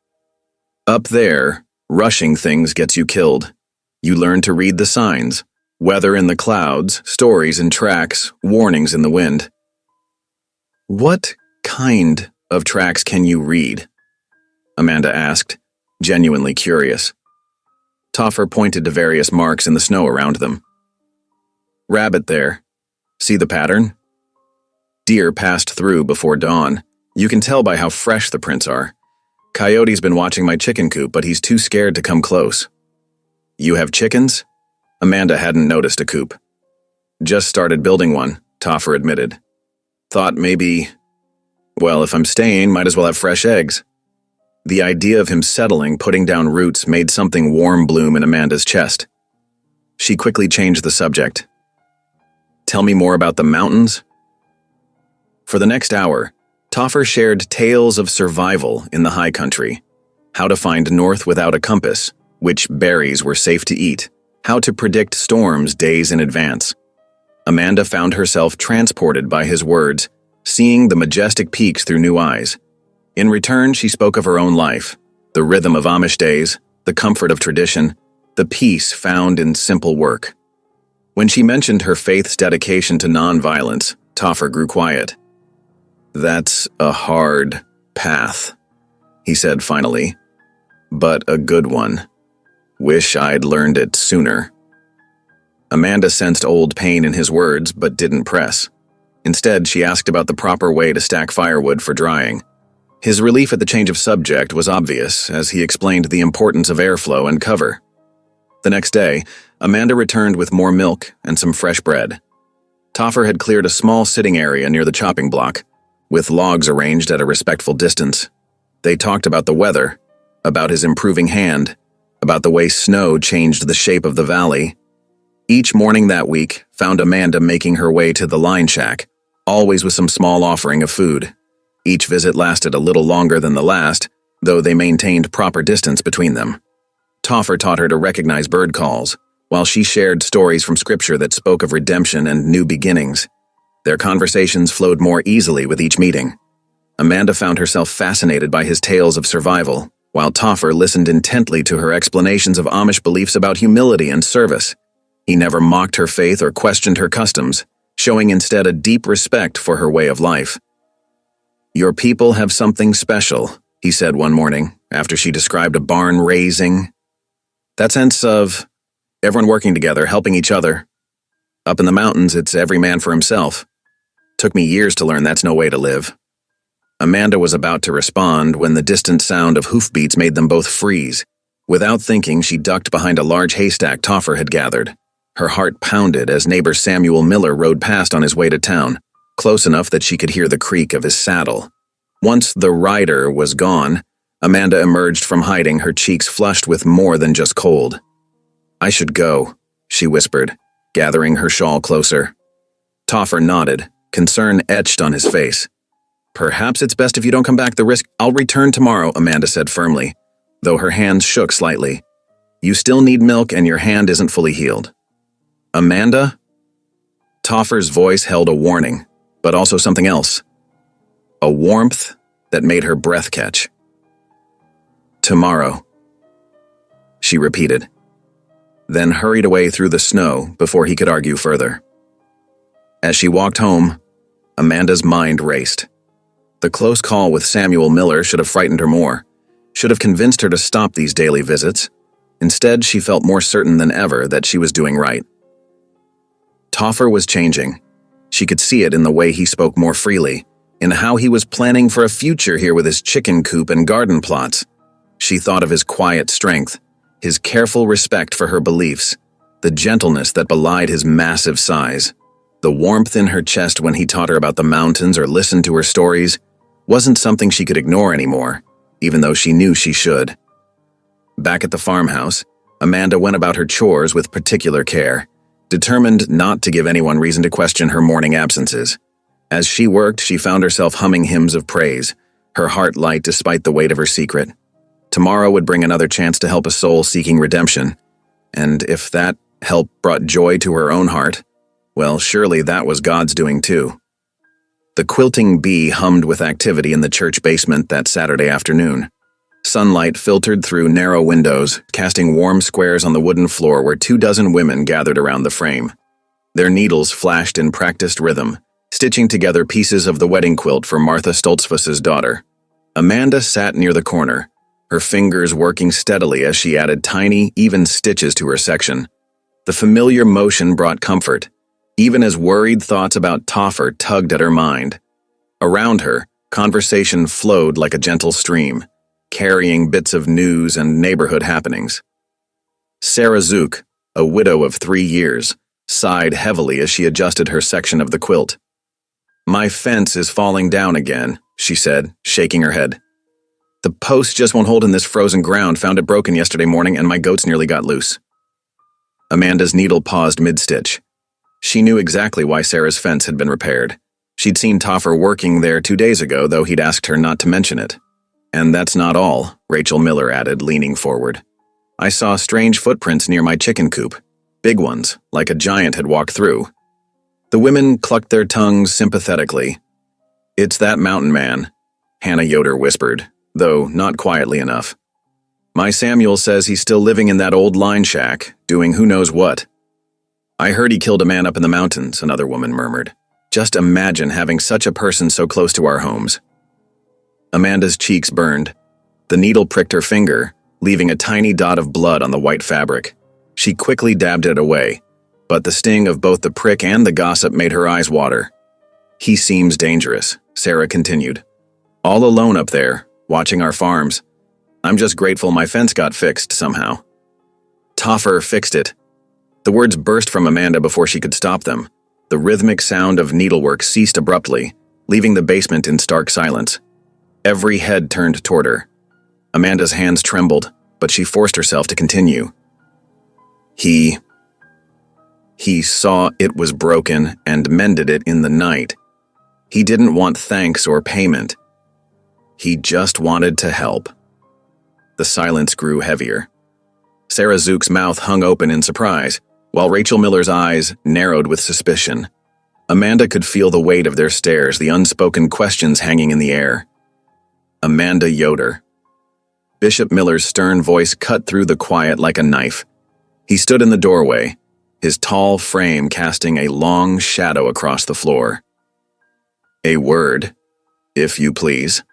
Up there, rushing things gets you killed. You learn to read the signs, weather in the clouds, stories in tracks, warnings in the wind. What kind of tracks can you read? Amanda asked, genuinely curious. Toffer pointed to various marks in the snow around them. Rabbit there. See the pattern? Deer passed through before dawn. You can tell by how fresh the prints are. Coyote's been watching my chicken coop, but he's too scared to come close. You have chickens? Amanda hadn't noticed a coop. Just started building one, Toffer admitted. Thought maybe, well, if I'm staying, might as well have fresh eggs. The idea of him settling, putting down roots, made something warm bloom in Amanda's chest. She quickly changed the subject. Tell me more about the mountains? For the next hour, Toffer shared tales of survival in the high country, how to find north without a compass, which berries were safe to eat, how to predict storms days in advance. Amanda found herself transported by his words, seeing the majestic peaks through new eyes. In return, she spoke of her own life, the rhythm of Amish days, the comfort of tradition, the peace found in simple work. When she mentioned her faith's dedication to nonviolence, Toffer grew quiet. That's a hard path, he said finally, but a good one. Wish I'd learned it sooner. Amanda sensed old pain in his words, but didn't press. Instead, she asked about the proper way to stack firewood for drying. His relief at the change of subject was obvious as he explained the importance of airflow and cover. The next day, Amanda returned with more milk and some fresh bread. Toffer had cleared a small sitting area near the chopping block, with logs arranged at a respectful distance. They talked about the weather, about his improving hand, about the way snow changed the shape of the valley. Each morning that week found Amanda making her way to the line shack, always with some small offering of food. Each visit lasted a little longer than the last, though they maintained proper distance between them. Toffer taught her to recognize bird calls, while she shared stories from scripture that spoke of redemption and new beginnings. Their conversations flowed more easily with each meeting. Amanda found herself fascinated by his tales of survival, while Toffer listened intently to her explanations of Amish beliefs about humility and service. He never mocked her faith or questioned her customs, showing instead a deep respect for her way of life. Your people have something special, he said one morning, after she described a barn raising. That sense of everyone working together, helping each other. Up in the mountains, it's every man for himself. Took me years to learn that's no way to live. Amanda was about to respond when the distant sound of hoofbeats made them both freeze. Without thinking, she ducked behind a large haystack Toffer had gathered. Her heart pounded as neighbor Samuel Miller rode past on his way to town, close enough that she could hear the creak of his saddle. Once the rider was gone, Amanda emerged from hiding, her cheeks flushed with more than just cold. I should go, she whispered, gathering her shawl closer. Toffer nodded, concern etched on his face. Perhaps it's best if you don't come back. The risk. I'll return tomorrow, Amanda said firmly, though her hands shook slightly. You still need milk and your hand isn't fully healed. Amanda? Toffer's voice held a warning, but also something else. A warmth that made her breath catch. Tomorrow, she repeated, then hurried away through the snow before he could argue further. As she walked home, Amanda's mind raced. The close call with Samuel Miller should have frightened her more, should have convinced her to stop these daily visits. Instead, she felt more certain than ever that she was doing right. Toffer was changing. She could see it in the way he spoke more freely, in how he was planning for a future here with his chicken coop and garden plots. She thought of his quiet strength, his careful respect for her beliefs, the gentleness that belied his massive size. The warmth in her chest when he taught her about the mountains or listened to her stories wasn't something she could ignore anymore, even though she knew she should. Back at the farmhouse, Amanda went about her chores with particular care, determined not to give anyone reason to question her morning absences. As she worked, she found herself humming hymns of praise, her heart light despite the weight of her secret. Tomorrow would bring another chance to help a soul seeking redemption, and if that help brought joy to her own heart, well, surely that was God's doing too. The quilting bee hummed with activity in the church basement that Saturday afternoon. Sunlight filtered through narrow windows, casting warm squares on the wooden floor where 24 women gathered around the frame. Their needles flashed in practiced rhythm, stitching together pieces of the wedding quilt for Martha Stoltzfus's daughter. Amanda sat near the corner, her fingers working steadily as she added tiny, even stitches to her section. The familiar motion brought comfort, even as worried thoughts about Toffer tugged at her mind. Around her, conversation flowed like a gentle stream, carrying bits of news and neighborhood happenings. Sarah Zook, a widow of 3 years, sighed heavily as she adjusted her section of the quilt. "My fence is falling down again," she said, shaking her head. "The post just won't hold in this frozen ground. Found it broken yesterday morning and my goats nearly got loose." Amanda's needle paused mid-stitch. She knew exactly why Sarah's fence had been repaired. She'd seen Toffer working there 2 days ago, though he'd asked her not to mention it. "And that's not all," Rachel Miller added, leaning forward. "I saw strange footprints near my chicken coop. Big ones, like a giant had walked through." The women clucked their tongues sympathetically. "It's that mountain man," Hannah Yoder whispered, though not quietly enough. "My Samuel says he's still living in that old line shack, doing who knows what." "I heard he killed a man up in the mountains," another woman murmured. "Just imagine having such a person so close to our homes." Amanda's cheeks burned. The needle pricked her finger, leaving a tiny dot of blood on the white fabric. She quickly dabbed it away, but the sting of both the prick and the gossip made her eyes water. "He seems dangerous," Sarah continued. "All alone up there, watching our farms. I'm just grateful my fence got fixed somehow." "Toffer fixed it." The words burst from Amanda before she could stop them. The rhythmic sound of needlework ceased abruptly, leaving the basement in stark silence. Every head turned toward her. Amanda's hands trembled, but she forced herself to continue. He saw it was broken and mended it in the night. He didn't want thanks or payment. He just wanted to help. The silence grew heavier. Sarah Zook's mouth hung open in surprise, while Rachel Miller's eyes narrowed with suspicion. Amanda could feel the weight of their stares, the unspoken questions hanging in the air. Amanda Yoder. Bishop Miller's stern voice cut through the quiet like a knife. He stood in the doorway, his tall frame casting a long shadow across the floor. "A word, if you please."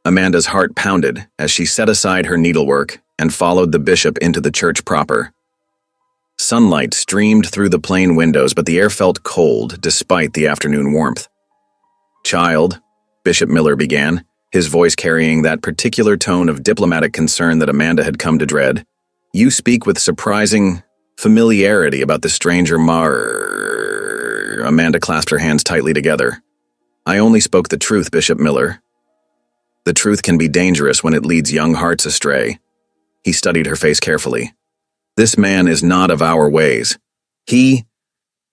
Amanda's heart pounded as she set aside her needlework and followed the bishop into the church proper. Sunlight streamed through the plain windows, but the air felt cold despite the afternoon warmth. "Child," Bishop Miller began, his voice carrying that particular tone of diplomatic concern that Amanda had come to dread, "you speak with surprising familiarity about the stranger Amanda clasped her hands tightly together. "I only spoke the truth, Bishop Miller. The truth can be dangerous when it leads young hearts astray." He studied her face carefully. "This man is not of our ways. He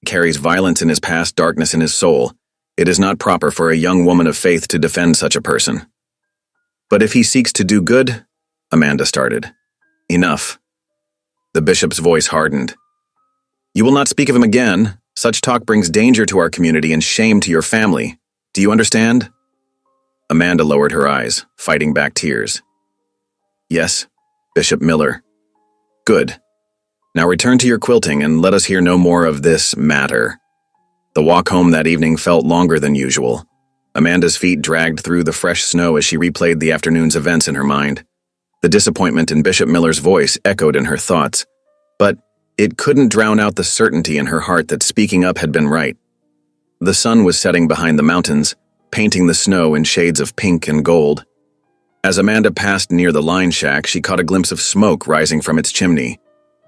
carries violence in his past, darkness in his soul. It is not proper for a young woman of faith to defend such a person." "But if he seeks to do good," Amanda started. "Enough." The bishop's voice hardened. "You will not speak of him again. Such talk brings danger to our community and shame to your family. Do you understand?" Amanda lowered her eyes, fighting back tears. "Yes, Bishop Miller." "Good. Now return to your quilting and let us hear no more of this matter." The walk home that evening felt longer than usual. Amanda's feet dragged through the fresh snow as she replayed the afternoon's events in her mind. The disappointment in Bishop Miller's voice echoed in her thoughts, but it couldn't drown out the certainty in her heart that speaking up had been right. The sun was setting behind the mountains, painting the snow in shades of pink and gold. As Amanda passed near the line shack, she caught a glimpse of smoke rising from its chimney.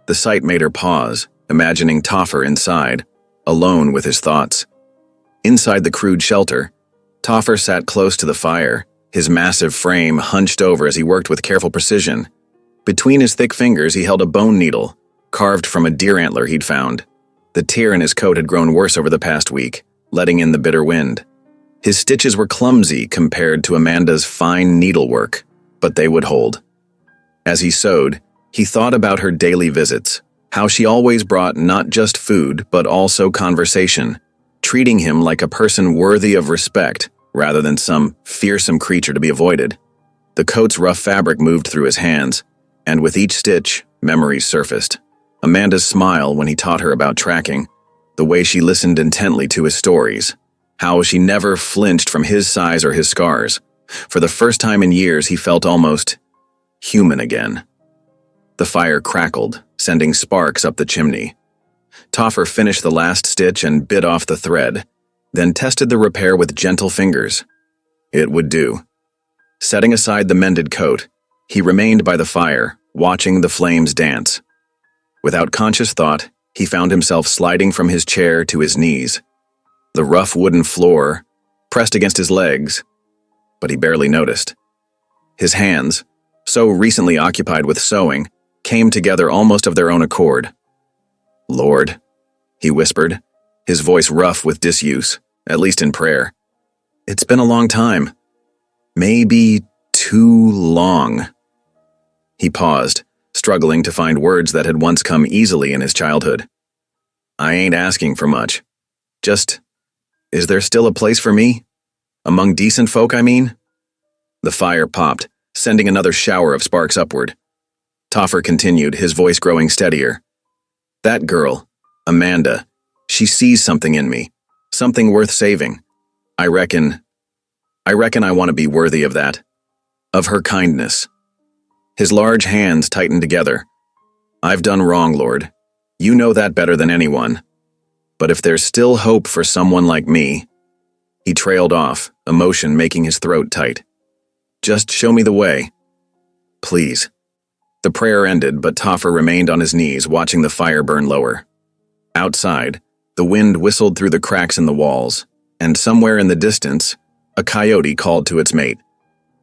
The sight made her pause, imagining Toffer inside, alone with his thoughts. Inside the crude shelter, Toffer sat close to the fire, his massive frame hunched over as he worked with careful precision. Between his thick fingers, he held a bone needle, carved from a deer antler he'd found. The tear in his coat had grown worse over the past week, letting in the bitter wind. His stitches were clumsy compared to Amanda's fine needlework, but they would hold. As he sewed, he thought about her daily visits, how she always brought not just food, but also conversation, treating him like a person worthy of respect, rather than some fearsome creature to be avoided. The coat's rough fabric moved through his hands, and with each stitch, memories surfaced. Amanda's smile when he taught her about tracking, the way she listened intently to his stories, how she never flinched from his size or his scars. For the first time in years, he felt almost human again. The fire crackled, sending sparks up the chimney. Toffer finished the last stitch and bit off the thread, then tested the repair with gentle fingers. It would do. Setting aside the mended coat, he remained by the fire, watching the flames dance. Without conscious thought, he found himself sliding from his chair to his knees. The rough wooden floor pressed against his legs, but he barely noticed. His hands, so recently occupied with sewing, came together almost of their own accord. "Lord," he whispered, his voice rough with disuse, at least in prayer. "It's been a long time. Maybe too long." He paused, struggling to find words that had once come easily in his childhood. "I ain't asking for much. Just, is there still a place for me? Among decent folk, I mean?" The fire popped, sending another shower of sparks upward. Toffer continued, his voice growing steadier. "That girl, Amanda, she sees something in me, something worth saving. I reckon I want to be worthy of that, of her kindness." His large hands tightened together. "I've done wrong, Lord. You know that better than anyone. But if there's still hope for someone like me..." He trailed off, emotion making his throat tight. "Just show me the way. Please." The prayer ended, but Toffer remained on his knees, watching the fire burn lower. Outside, the wind whistled through the cracks in the walls, and somewhere in the distance, a coyote called to its mate.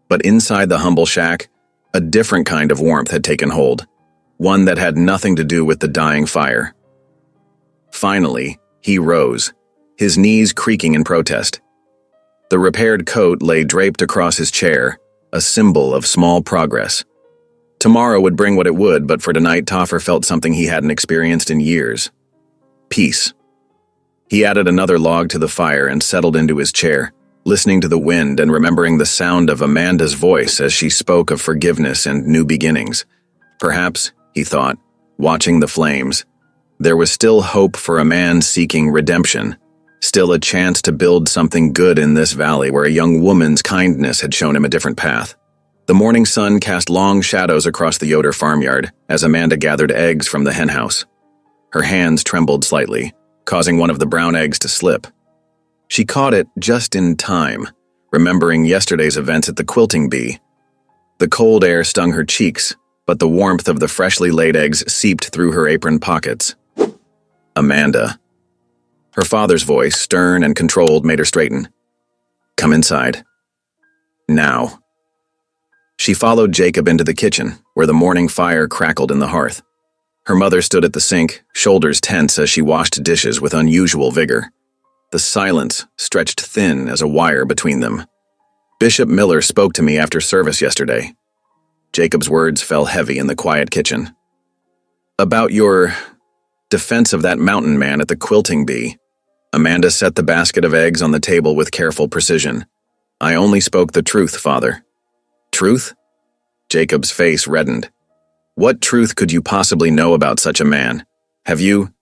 But inside the humble shack, a different kind of warmth had taken hold, one that had nothing to do with the dying fire. Finally, he rose, his knees creaking in protest. The repaired coat lay draped across his chair, a symbol of small progress. Tomorrow would bring what it would, but for tonight Toffer felt something he hadn't experienced in years. Peace. He added another log to the fire and settled into his chair, listening to the wind and remembering the sound of Amanda's voice as she spoke of forgiveness and new beginnings. Perhaps, he thought, watching the flames, there was still hope for a man seeking redemption, still a chance to build something good in this valley where a young woman's kindness had shown him a different path. The morning sun cast long shadows across the Yoder farmyard as Amanda gathered eggs from the henhouse. Her hands trembled slightly, causing one of the brown eggs to slip. She caught it just in time, remembering yesterday's events at the quilting bee. The cold air stung her cheeks, but the warmth of the freshly laid eggs seeped through her apron pockets. "Amanda." Her father's voice, stern and controlled, made her straighten. "Come inside. Now." She followed Jacob into the kitchen, where the morning fire crackled in the hearth. Her mother stood at the sink, shoulders tense as she washed dishes with unusual vigor. The silence stretched thin as a wire between them. "Bishop Miller spoke to me after service yesterday." Jacob's words fell heavy in the quiet kitchen. "About your defense of that mountain man at the quilting bee." Amanda set the basket of eggs on the table with careful precision. "I only spoke the truth, Father." "Truth?" Jacob's face reddened. "What truth could you possibly know about such a man? Have you..."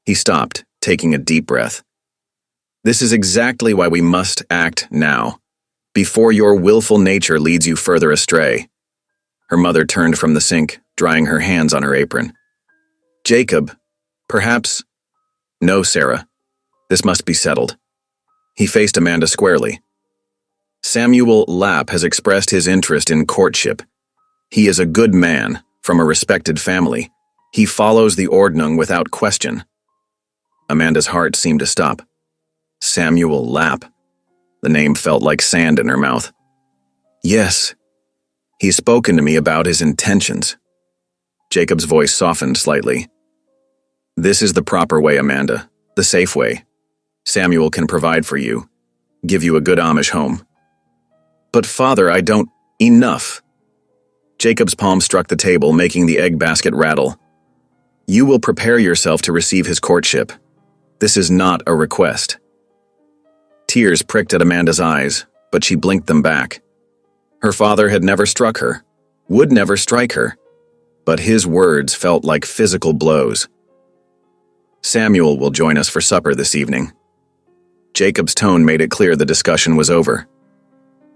He stopped, taking a deep breath. "This is exactly why we must act now, before your willful nature leads you further astray." Her mother turned from the sink, drying her hands on her apron. Jacob, perhaps? No, Sarah. This must be settled. He faced Amanda squarely. Samuel Lapp has expressed his interest in courtship. He is a good man, from a respected family. He follows the Ordnung without question. Amanda's heart seemed to stop. Samuel Lapp. The name felt like sand in her mouth. Yes. He's spoken to me about his intentions. Jacob's voice softened slightly. This is the proper way, Amanda. The safe way. Samuel can provide for you. Give you a good Amish home. But father, I don't... Enough. Jacob's palm struck the table, making the egg basket rattle. You will prepare yourself to receive his courtship. This is not a request. Tears pricked at Amanda's eyes, but she blinked them back. Her father had never struck her, would never strike her, but his words felt like physical blows. Samuel will join us for supper this evening. Jacob's tone made it clear the discussion was over.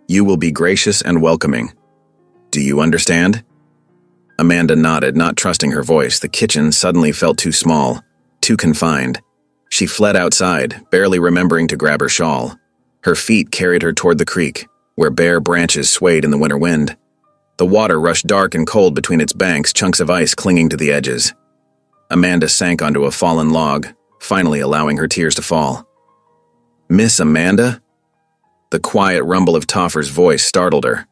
You will be gracious and welcoming. Do you understand? Amanda nodded, not trusting her voice. The kitchen suddenly felt too small, too confined. She fled outside, barely remembering to grab her shawl. Her feet carried her toward the creek, where bare branches swayed in the winter wind. The water rushed dark and cold between its banks, chunks of ice clinging to the edges. Amanda sank onto a fallen log, finally allowing her tears to fall. Miss Amanda? The quiet rumble of Toffer's voice startled her.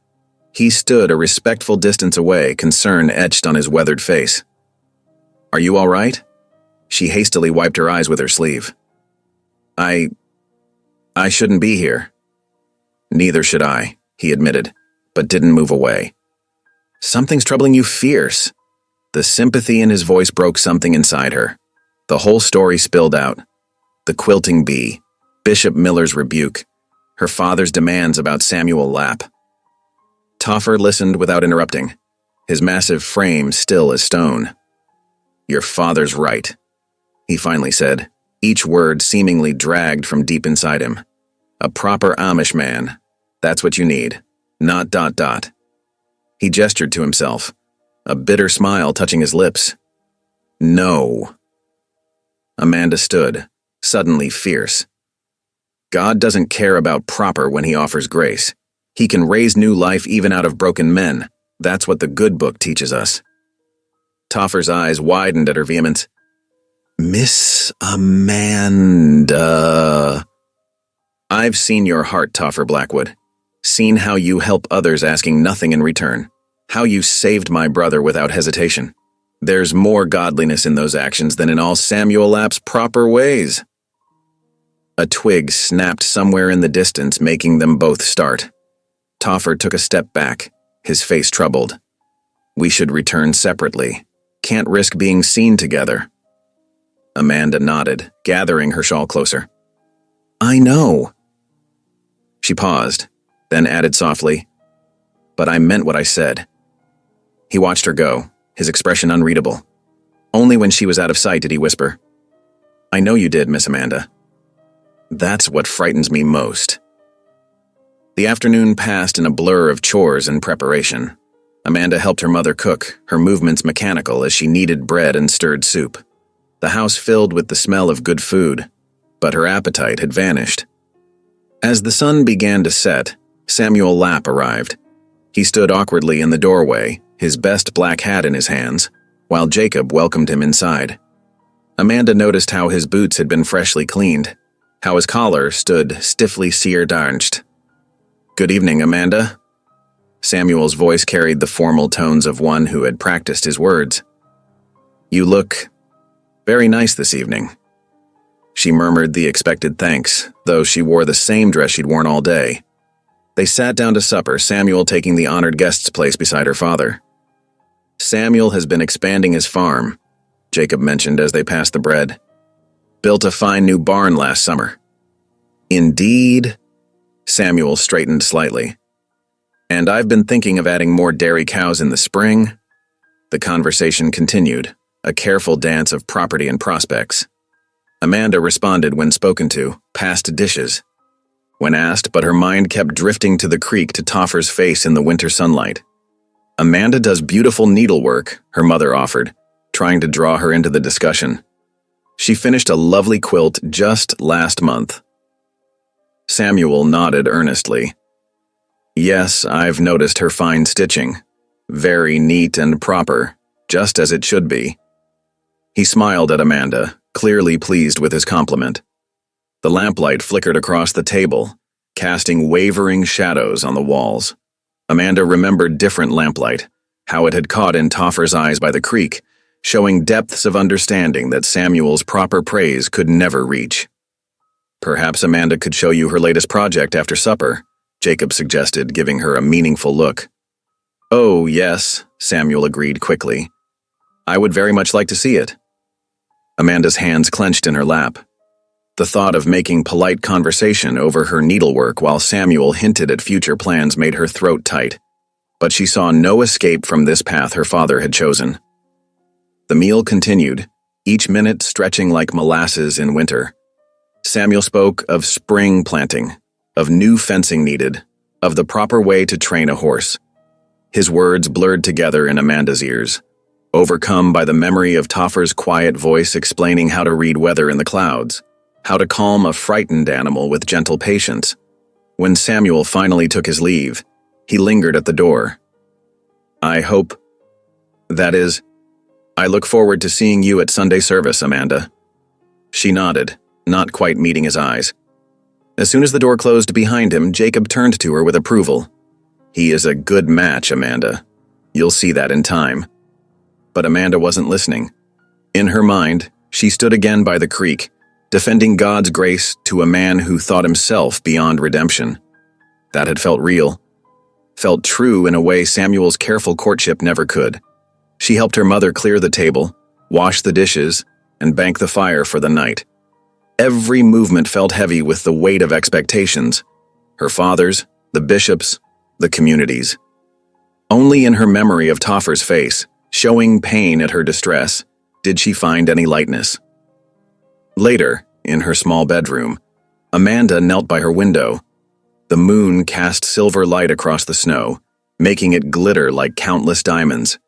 He stood a respectful distance away, concern etched on his weathered face. Are you all right? She hastily wiped her eyes with her sleeve. I shouldn't be here. Neither should I, he admitted, but didn't move away. Something's troubling you fierce. The sympathy in his voice broke something inside her. The whole story spilled out. The quilting bee, Bishop Miller's rebuke, her father's demands about Samuel Lapp. Toffer listened without interrupting, his massive frame still as stone. Your father's right, he finally said, each word seemingly dragged from deep inside him. A proper Amish man. That's what you need. Not ... He gestured to himself, a bitter smile touching his lips. No. Amanda stood, suddenly fierce. God doesn't care about proper when he offers grace. He can raise new life even out of broken men. That's what the good book teaches us. Toffer's eyes widened at her vehemence. Miss Amanda. I've seen your heart, Toffer Blackwood. Seen how you help others asking nothing in return. How you saved my brother without hesitation. There's more godliness in those actions than in all Samuel Lapp's proper ways. A twig snapped somewhere in the distance, making them both start. Toffer took a step back, his face troubled. We should return separately. Can't risk being seen together. Amanda nodded, gathering her shawl closer. I know. She paused, then added softly, but I meant what I said. He watched her go, his expression unreadable. Only when she was out of sight did he whisper, I know you did, Miss Amanda. That's what frightens me most. The afternoon passed in a blur of chores and preparation. Amanda helped her mother cook, her movements mechanical as she kneaded bread and stirred soup. The house filled with the smell of good food, but her appetite had vanished. As the sun began to set, Samuel Lapp arrived. He stood awkwardly in the doorway, his best black hat in his hands, while Jacob welcomed him inside. Amanda noticed how his boots had been freshly cleaned, how his collar stood stiffly sear-darnched. Good evening, Amanda. Samuel's voice carried the formal tones of one who had practiced his words. You look very nice this evening. She murmured the expected thanks, though she wore the same dress she'd worn all day. They sat down to supper, Samuel taking the honored guest's place beside her father. Samuel has been expanding his farm, Jacob mentioned as they passed the bread. Built a fine new barn last summer. Indeed, Samuel straightened slightly. And I've been thinking of adding more dairy cows in the spring. The conversation continued, a careful dance of property and prospects. Amanda responded when spoken to, passed dishes. When asked, but her mind kept drifting to the creek to Toffer's face in the winter sunlight. Amanda does beautiful needlework, her mother offered, trying to draw her into the discussion. She finished a lovely quilt just last month. Samuel nodded earnestly. Yes, I've noticed her fine stitching. Very neat and proper, just as it should be. He smiled at Amanda, clearly pleased with his compliment. The lamplight flickered across the table, casting wavering shadows on the walls. Amanda remembered different lamplight, how it had caught in Toffer's eyes by the creek, showing depths of understanding that Samuel's proper praise could never reach. Perhaps Amanda could show you her latest project after supper, Jacob suggested, giving her a meaningful look. Oh, yes, Samuel agreed quickly. I would very much like to see it. Amanda's hands clenched in her lap. The thought of making polite conversation over her needlework while Samuel hinted at future plans made her throat tight, but she saw no escape from this path her father had chosen. The meal continued, each minute stretching like molasses in winter. Samuel spoke of spring planting, of new fencing needed, of the proper way to train a horse. His words blurred together in Amanda's ears, overcome by the memory of Toffer's quiet voice explaining how to read weather in the clouds, how to calm a frightened animal with gentle patience. When Samuel finally took his leave, he lingered at the door. I look forward to seeing you at Sunday service, Amanda. She nodded, not quite meeting his eyes. As soon as the door closed behind him, Jacob turned to her with approval. He is a good match, Amanda. You'll see that in time. But Amanda wasn't listening. In her mind, she stood again by the creek, defending God's grace to a man who thought himself beyond redemption. That had felt real. Felt true in a way Samuel's careful courtship never could. She helped her mother clear the table, wash the dishes, and bank the fire for the night. Every movement felt heavy with the weight of expectations. Her father's, the bishop's, the community's. Only in her memory of Toffer's face, showing pain at her distress, did she find any lightness. Later, in her small bedroom, Amanda knelt by her window. The moon cast silver light across the snow, making it glitter like countless diamonds.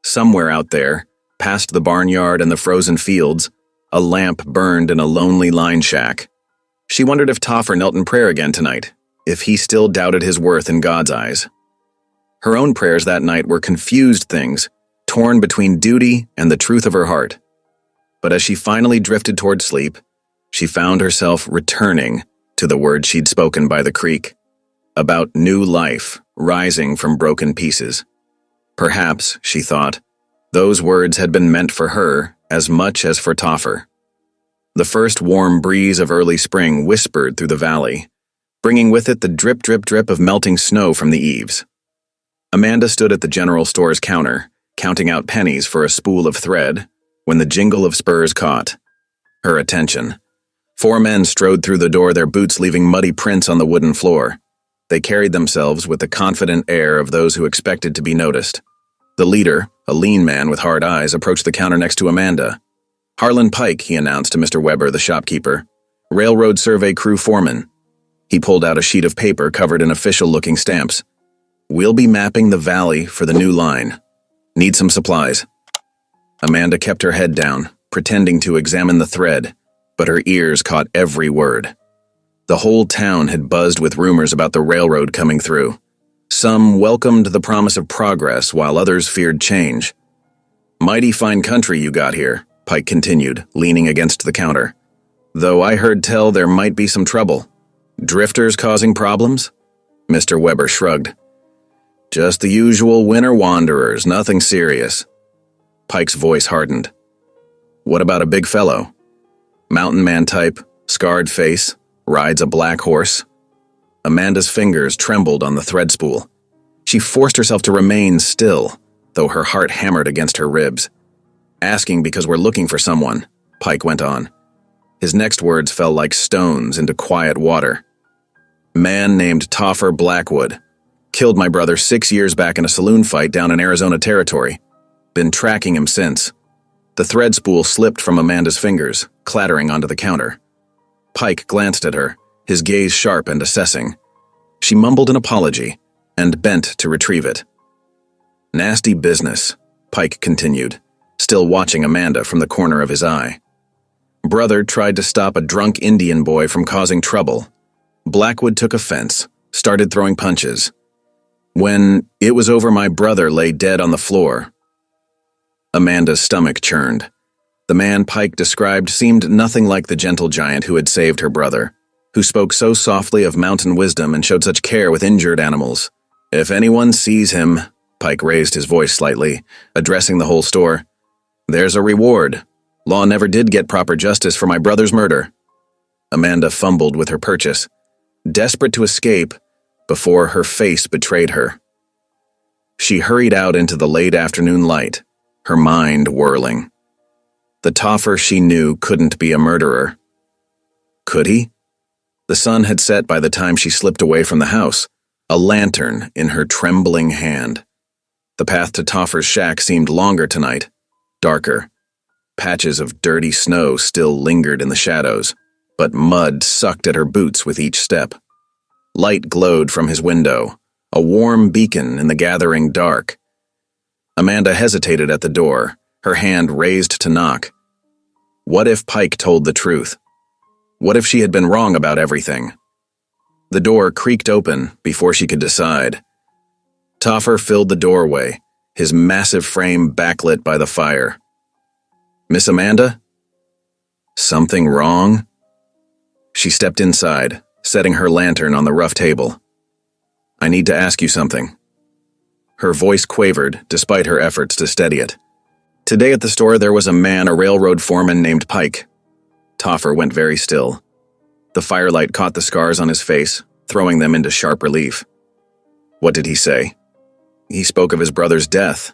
Somewhere out there, past the barnyard and the frozen fields, a lamp burned in a lonely line shack. She wondered if Toffer knelt in prayer again tonight, if he still doubted his worth in God's eyes. Her own prayers that night were confused things, torn between duty and the truth of her heart. But as she finally drifted toward sleep, she found herself returning to the words she'd spoken by the creek, about new life rising from broken pieces. Perhaps, she thought, those words had been meant for her as much as for Toffer. The first warm breeze of early spring whispered through the valley, bringing with it the drip, drip, drip of melting snow from the eaves. Amanda stood at the general store's counter, counting out pennies for a spool of thread, when the jingle of spurs caught her attention. 4 men strode through the door, their boots leaving muddy prints on the wooden floor. They carried themselves with the confident air of those who expected to be noticed. The leader, a lean man with hard eyes, approached the counter next to Amanda. Harlan Pike, he announced to Mr. Weber, the shopkeeper. Railroad Survey Crew Foreman. He pulled out a sheet of paper covered in official-looking stamps. We'll be mapping the valley for the new line. Need some supplies. Amanda kept her head down, pretending to examine the thread, but her ears caught every word. The whole town had buzzed with rumors about the railroad coming through. Some welcomed the promise of progress, while others feared change. Mighty fine country you got here, Pike continued, leaning against the counter. Though I heard tell there might be some trouble. Drifters causing problems? Mr. Weber shrugged. Just the usual winter wanderers, nothing serious. Pike's voice hardened. What about a big fellow? Mountain man type, scarred face, rides a black horse. Amanda's fingers trembled on the thread spool. She forced herself to remain still, though her heart hammered against her ribs. Asking because we're looking for someone, Pike went on. His next words fell like stones into quiet water. Man named Toffer Blackwood. Killed my brother 6 years back in a saloon fight down in Arizona territory. Been tracking him since. The thread spool slipped from Amanda's fingers, clattering onto the counter. Pike glanced at her, his gaze sharp and assessing. She mumbled an apology and bent to retrieve it. Nasty business, Pike continued, still watching Amanda from the corner of his eye. Brother tried to stop a drunk Indian boy from causing trouble. Blackwood took offense, started throwing punches. When it was over, my brother lay dead on the floor. Amanda's stomach churned. The man Pike described seemed nothing like the gentle giant who had saved her brother, who spoke so softly of mountain wisdom and showed such care with injured animals. If anyone sees him, Pike raised his voice slightly, addressing the whole store, there's a reward. Law never did get proper justice for my brother's murder. Amanda fumbled with her purchase, desperate to escape, before her face betrayed her. She hurried out into the late afternoon light, her mind whirling. The Toffer she knew couldn't be a murderer. Could he? The sun had set by the time she slipped away from the house, a lantern in her trembling hand. The path to Toffer's shack seemed longer tonight, darker. Patches of dirty snow still lingered in the shadows, but mud sucked at her boots with each step. Light glowed from his window, a warm beacon in the gathering dark. Amanda hesitated at the door, her hand raised to knock. What if Pike told the truth? What if she had been wrong about everything? The door creaked open before she could decide. Toffer filled the doorway, his massive frame backlit by the fire. Miss Amanda? Something wrong? She stepped inside, setting her lantern on the rough table. I need to ask you something. Her voice quavered, despite her efforts to steady it. Today at the store there was a railroad foreman named Pike. Toffer went very still. The firelight caught the scars on his face, throwing them into sharp relief. What did he say? He spoke of his brother's death.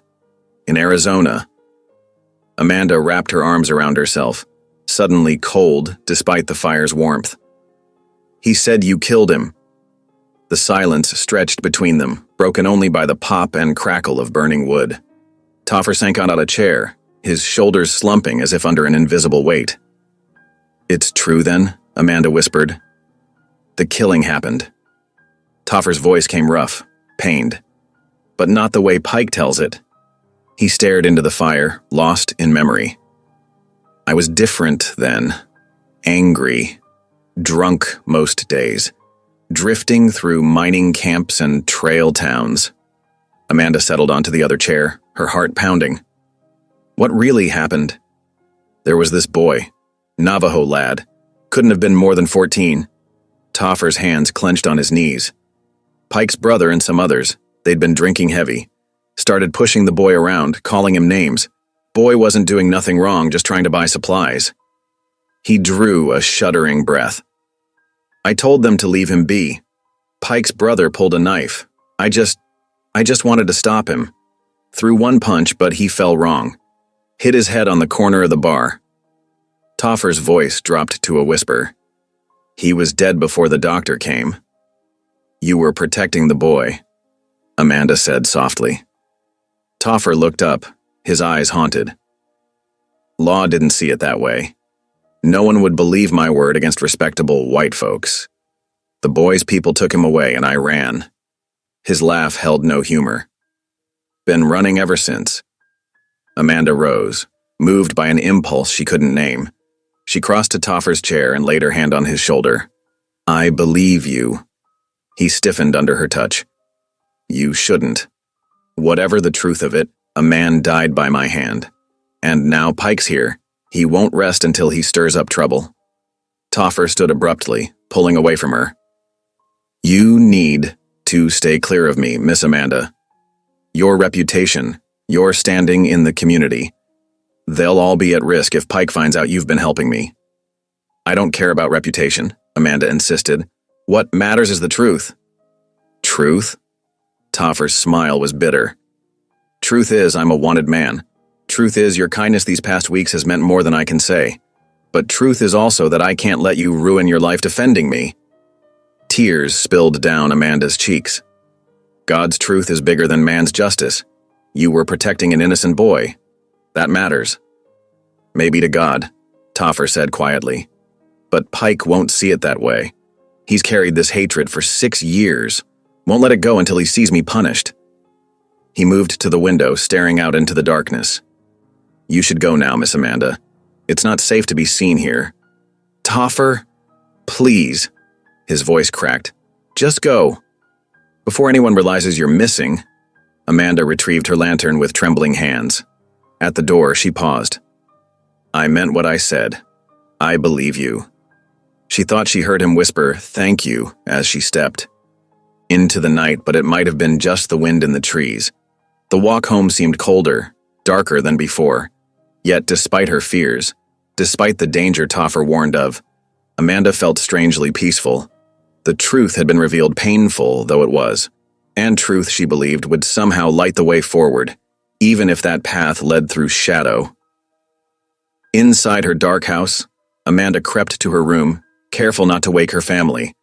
In Arizona. Amanda wrapped her arms around herself, suddenly cold despite the fire's warmth. He said you killed him. The silence stretched between them, broken only by the pop and crackle of burning wood. Toffer sank out of a chair, his shoulders slumping as if under an invisible weight. It's true then, Amanda whispered. The killing happened. Toffer's voice came rough, pained, but not the way Pike tells it. He stared into the fire, lost in memory. I was different then, angry, drunk most days, drifting through mining camps and trail towns. Amanda settled onto the other chair, her heart pounding. What really happened? There was this boy, Navajo lad, couldn't have been more than 14. Toffer's hands clenched on his knees. Pike's brother and some others, they'd been drinking heavy, started pushing the boy around, calling him names. Boy wasn't doing nothing wrong, just trying to buy supplies. He drew a shuddering breath. I told them to leave him be. Pike's brother pulled a knife. I just wanted to stop him. Threw one punch, but he fell wrong. Hit his head on the corner of the bar. Toffer's voice dropped to a whisper. He was dead before the doctor came. You were protecting the boy, Amanda said softly. Toffer looked up, his eyes haunted. Law didn't see it that way. No one would believe my word against respectable white folks. The boy's people took him away and I ran. His laugh held no humor. Been running ever since. Amanda rose, moved by an impulse she couldn't name. She crossed to Toffer's chair and laid her hand on his shoulder. I believe you. He stiffened under her touch. You shouldn't. Whatever the truth of it, a man died by my hand. And now Pike's here. He won't rest until he stirs up trouble. Toffer stood abruptly, pulling away from her. You need to stay clear of me, Miss Amanda. Your reputation, your standing in the community. They'll all be at risk if Pike finds out you've been helping me. I don't care about reputation, Amanda insisted. What matters is the truth. Truth? Toffer's smile was bitter. Truth is, I'm a wanted man. Truth is, your kindness these past weeks has meant more than I can say. But truth is also that I can't let you ruin your life defending me. Tears spilled down Amanda's cheeks. God's truth is bigger than man's justice. You were protecting an innocent boy. That matters. Maybe to God, Toffer said quietly. But Pike won't see it that way. He's carried this hatred for 6 years. Won't let it go until he sees me punished. He moved to the window, staring out into the darkness. "You should go now, Miss Amanda. It's not safe to be seen here." "Toffer, please." His voice cracked. "Just go." Before anyone realizes you're missing, Amanda retrieved her lantern with trembling hands. At the door, she paused. "I meant what I said. I believe you." She thought she heard him whisper, "Thank you," as she stepped into the night, but it might have been just the wind in the trees. The walk home seemed colder, darker than before. Yet, despite her fears, despite the danger Toffer warned of, Amanda felt strangely peaceful. The truth had been revealed, painful though it was, and truth, she believed, would somehow light the way forward, even if that path led through shadow. Inside her dark house, Amanda crept to her room, careful not to wake her family.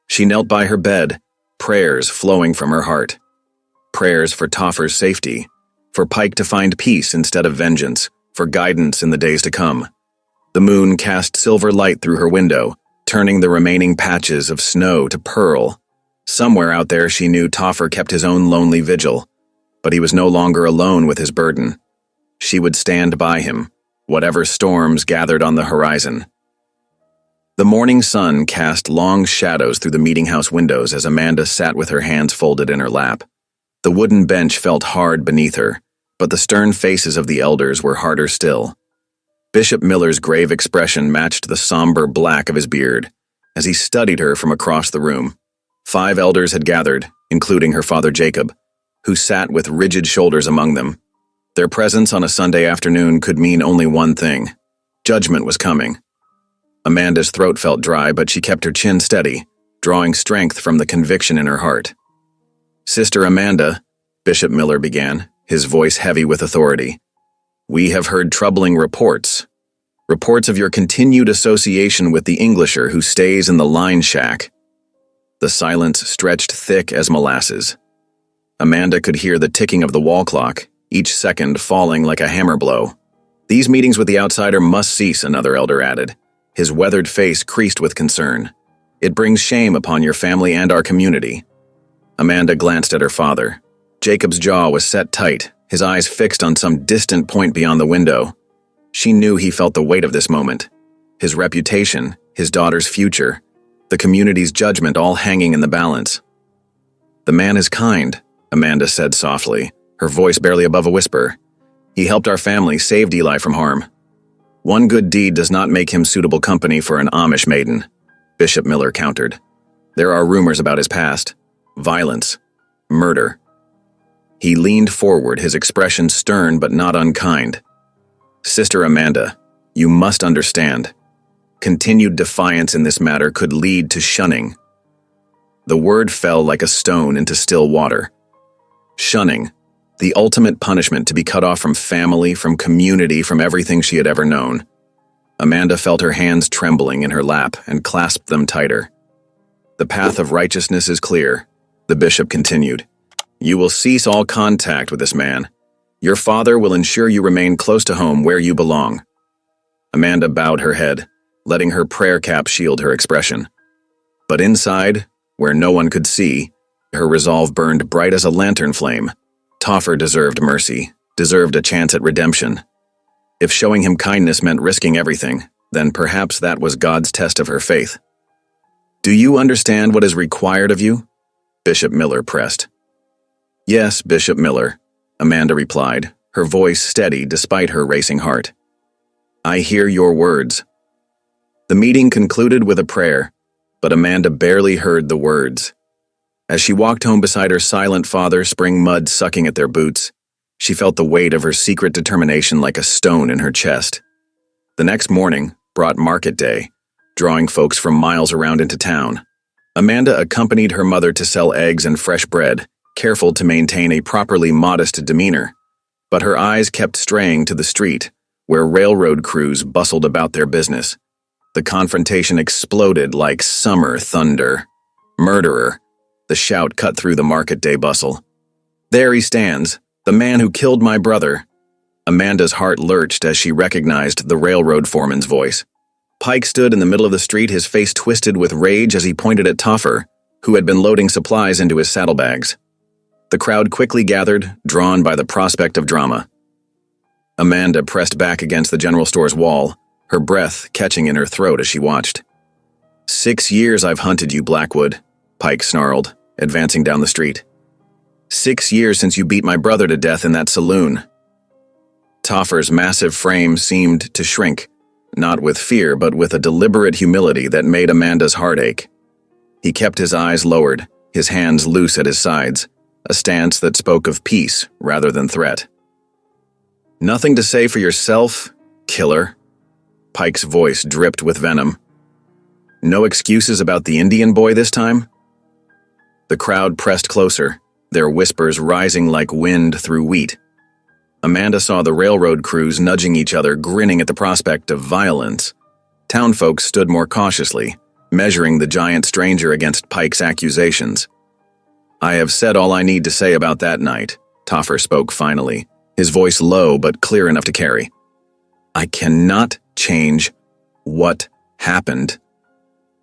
She knelt by her bed, prayers flowing from her heart. Prayers for Toffer's safety, for Pike to find peace instead of vengeance, for guidance in the days to come. The moon cast silver light through her window, turning the remaining patches of snow to pearl. Somewhere out there she knew Toffer kept his own lonely vigil, but he was no longer alone with his burden. She would stand by him, whatever storms gathered on the horizon. The morning sun cast long shadows through the meeting house windows as Amanda sat with her hands folded in her lap. The wooden bench felt hard beneath her, but the stern faces of the elders were harder still. Bishop Miller's grave expression matched the somber black of his beard as he studied her from across the room. 5 elders had gathered, including her father Jacob, who sat with rigid shoulders among them. Their presence on a Sunday afternoon could mean only one thing: judgment was coming. Amanda's throat felt dry, but she kept her chin steady, drawing strength from the conviction in her heart. "Sister Amanda," Bishop Miller began, his voice heavy with authority, "we have heard troubling reports. Reports of your continued association with the Englisher who stays in the line shack." The silence stretched thick as molasses. Amanda could hear the ticking of the wall clock, each second falling like a hammer blow. "These meetings with the outsider must cease," another elder added, his weathered face creased with concern. "It brings shame upon your family and our community." Amanda glanced at her father. Jacob's jaw was set tight, his eyes fixed on some distant point beyond the window. She knew he felt the weight of this moment. His reputation, his daughter's future, the community's judgment all hanging in the balance. "The man is kind," Amanda said softly, her voice barely above a whisper. "He helped our family, saved Eli from harm. One good deed does not make him suitable company for an Amish maiden," Bishop Miller countered. "There are rumors about his past. Violence. Murder." He leaned forward, his expression stern but not unkind. "Sister Amanda, you must understand. Continued defiance in this matter could lead to shunning." The word fell like a stone into still water. Shunning. The ultimate punishment, to be cut off from family, from community, from everything she had ever known. Amanda felt her hands trembling in her lap and clasped them tighter. "The path of righteousness is clear," the bishop continued. "You will cease all contact with this man. Your father will ensure you remain close to home where you belong." Amanda bowed her head, letting her prayer cap shield her expression. But inside, where no one could see, her resolve burned bright as a lantern flame. Toffer deserved mercy, deserved a chance at redemption. If showing him kindness meant risking everything, then perhaps that was God's test of her faith. "Do you understand what is required of you?" Bishop Miller pressed. "Yes, Bishop Miller," Amanda replied, her voice steady despite her racing heart. "I hear your words." The meeting concluded with a prayer, but Amanda barely heard the words. As she walked home beside her silent father, spring mud sucking at their boots, she felt the weight of her secret determination like a stone in her chest. The next morning brought market day, drawing folks from miles around into town. Amanda accompanied her mother to sell eggs and fresh bread, careful to maintain a properly modest demeanor. But her eyes kept straying to the street, where railroad crews bustled about their business. The confrontation exploded like summer thunder. "Murderer!" The shout cut through the market day bustle. "There he stands, the man who killed my brother." Amanda's heart lurched as she recognized the railroad foreman's voice. Pike stood in the middle of the street, his face twisted with rage as he pointed at Toffer, who had been loading supplies into his saddlebags. The crowd quickly gathered, drawn by the prospect of drama. Amanda pressed back against the general store's wall, her breath catching in her throat as she watched. 6 years I've hunted you, Blackwood, Pike snarled, advancing down the street. 6 years since you beat my brother to death in that saloon. Toffer's massive frame seemed to shrink, not with fear but with a deliberate humility that made Amanda's heart ache. He kept his eyes lowered, his hands loose at his sides, a stance that spoke of peace rather than threat. Nothing to say for yourself, killer? Pike's voice dripped with venom. No excuses about the Indian boy this time? The crowd pressed closer, their whispers rising like wind through wheat. Amanda saw the railroad crews nudging each other, grinning at the prospect of violence. Townfolk stood more cautiously, measuring the giant stranger against Pike's accusations. I have said all I need to say about that night, Toffer spoke finally, his voice low but clear enough to carry. I cannot change what happened,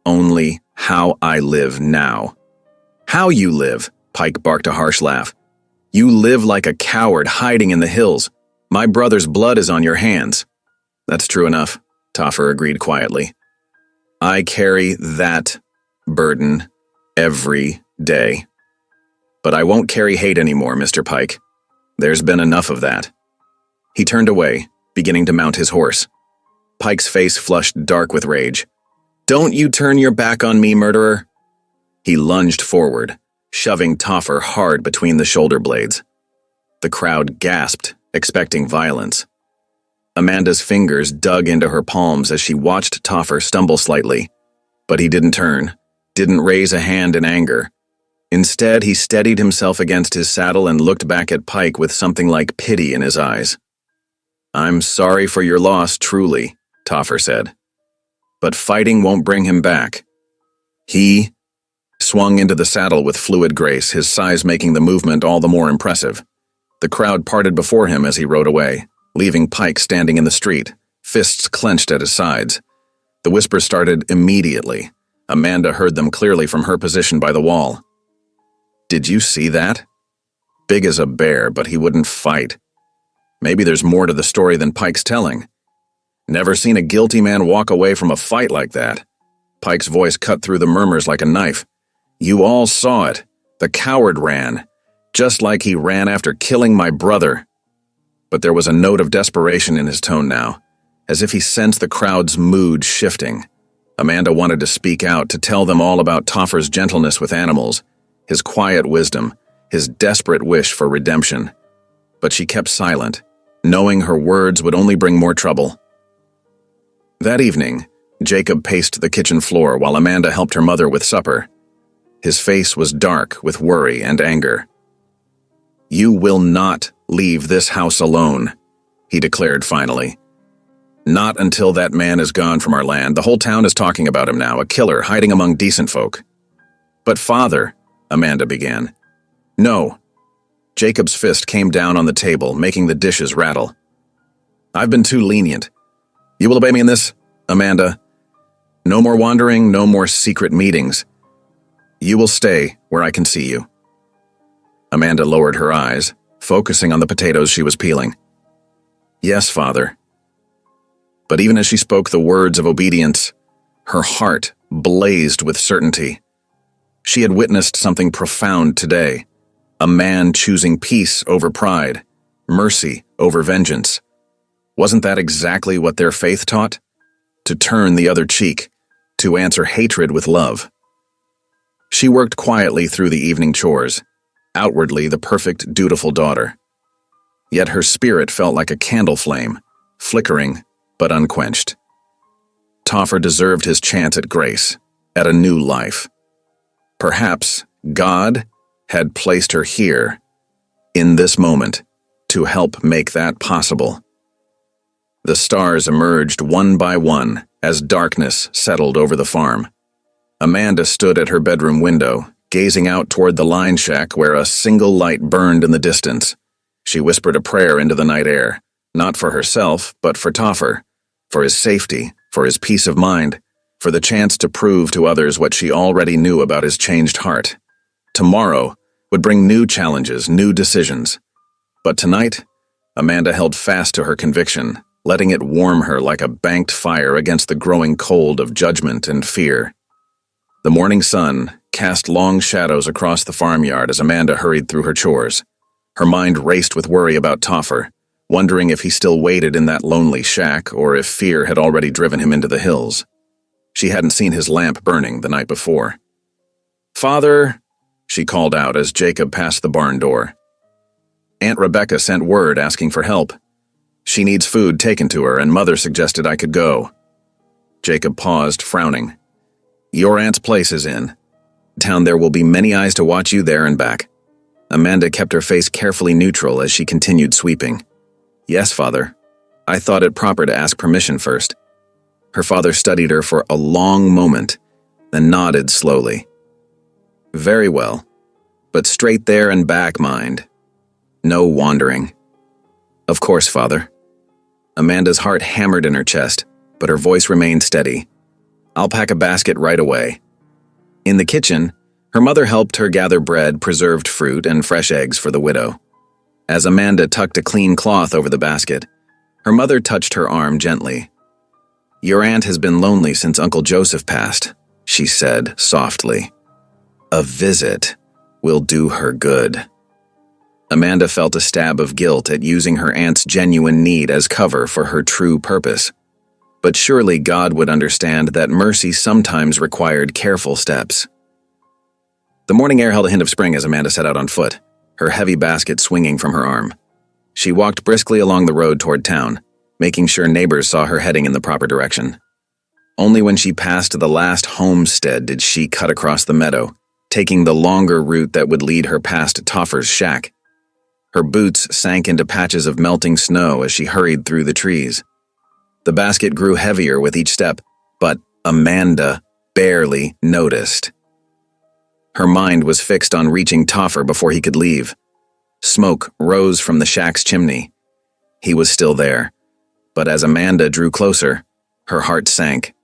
only how I live now. How you live, Pike barked a harsh laugh. You live like a coward hiding in the hills. My brother's blood is on your hands. That's true enough, Toffer agreed quietly. I carry that burden every day. But I won't carry hate anymore, Mr. Pike. There's been enough of that. He turned away, beginning to mount his horse. Pike's face flushed dark with rage. Don't you turn your back on me, murderer. He lunged forward, shoving Toffer hard between the shoulder blades. The crowd gasped, expecting violence. Amanda's fingers dug into her palms as she watched Toffer stumble slightly, but he didn't turn, didn't raise a hand in anger. Instead, he steadied himself against his saddle and looked back at Pike with something like pity in his eyes. I'm sorry for your loss, truly, Toffer said. But fighting won't bring him back. He swung into the saddle with fluid grace, his size making the movement all the more impressive. The crowd parted before him as he rode away, leaving Pike standing in the street, fists clenched at his sides. The whispers started immediately. Amanda heard them clearly from her position by the wall. Did you see that? Big as a bear, but he wouldn't fight. Maybe there's more to the story than Pike's telling. Never seen a guilty man walk away from a fight like that. Pike's voice cut through the murmurs like a knife. You all saw it. The coward ran, just like he ran after killing my brother. But there was a note of desperation in his tone now, as if he sensed the crowd's mood shifting. Amanda wanted to speak out, to tell them all about Toffer's gentleness with animals, his quiet wisdom, his desperate wish for redemption. But she kept silent, knowing her words would only bring more trouble. That evening, Jacob paced the kitchen floor while Amanda helped her mother with supper. His face was dark with worry and anger. You will not leave this house alone, he declared finally. Not until that man is gone from our land. The whole town is talking about him now, a killer hiding among decent folk. But father, Amanda began. No. Jacob's fist came down on the table, making the dishes rattle. I've been too lenient. You will obey me in this, Amanda. No more wandering, no more secret meetings. You will stay where I can see you. Amanda lowered her eyes, focusing on the potatoes she was peeling. Yes, father. But even as she spoke the words of obedience, her heart blazed with certainty. She had witnessed something profound today, a man choosing peace over pride, mercy over vengeance. Wasn't that exactly what their faith taught? To turn the other cheek, to answer hatred with love. She worked quietly through the evening chores, outwardly the perfect, dutiful daughter. Yet her spirit felt like a candle flame, flickering but unquenched. Toffer deserved his chance at grace, at a new life. Perhaps God had placed her here, in this moment, to help make that possible. The stars emerged one by one as darkness settled over the farm. Amanda stood at her bedroom window, gazing out toward the line shack where a single light burned in the distance. She whispered a prayer into the night air, not for herself, but for Toffer, for his safety, for his peace of mind, for the chance to prove to others what she already knew about his changed heart. Tomorrow would bring new challenges, new decisions. But tonight, Amanda held fast to her conviction, letting it warm her like a banked fire against the growing cold of judgment and fear. The morning sun cast long shadows across the farmyard as Amanda hurried through her chores. Her mind raced with worry about Toffer, wondering if he still waited in that lonely shack or if fear had already driven him into the hills. She hadn't seen his lamp burning the night before. "Father," she called out as Jacob passed the barn door. Aunt Rebecca sent word asking for help. She needs food taken to her, and Mother suggested I could go. Jacob paused, frowning. "Your aunt's place is in town. There will be many eyes to watch you there and back." Amanda kept her face carefully neutral as she continued sweeping. "Yes, Father. I thought it proper to ask permission first." Her father studied her for a long moment, then nodded slowly. "Very well. But straight there and back, mind. No wandering." "Of course, Father." Amanda's heart hammered in her chest, but her voice remained steady. "I'll pack a basket right away." In the kitchen, her mother helped her gather bread, preserved fruit, and fresh eggs for the widow. As Amanda tucked a clean cloth over the basket, her mother touched her arm gently. "Your aunt has been lonely since Uncle Joseph passed," she said softly. "A visit will do her good." Amanda felt a stab of guilt at using her aunt's genuine need as cover for her true purpose. But surely God would understand that mercy sometimes required careful steps. The morning air held a hint of spring as Amanda set out on foot, her heavy basket swinging from her arm. She walked briskly along the road toward town, making sure neighbors saw her heading in the proper direction. Only when she passed the last homestead did she cut across the meadow, taking the longer route that would lead her past Toffer's shack. Her boots sank into patches of melting snow as she hurried through the trees. The basket grew heavier with each step, but Amanda barely noticed. Her mind was fixed on reaching Toffer before he could leave. Smoke rose from the shack's chimney. He was still there, but as Amanda drew closer, her heart sank.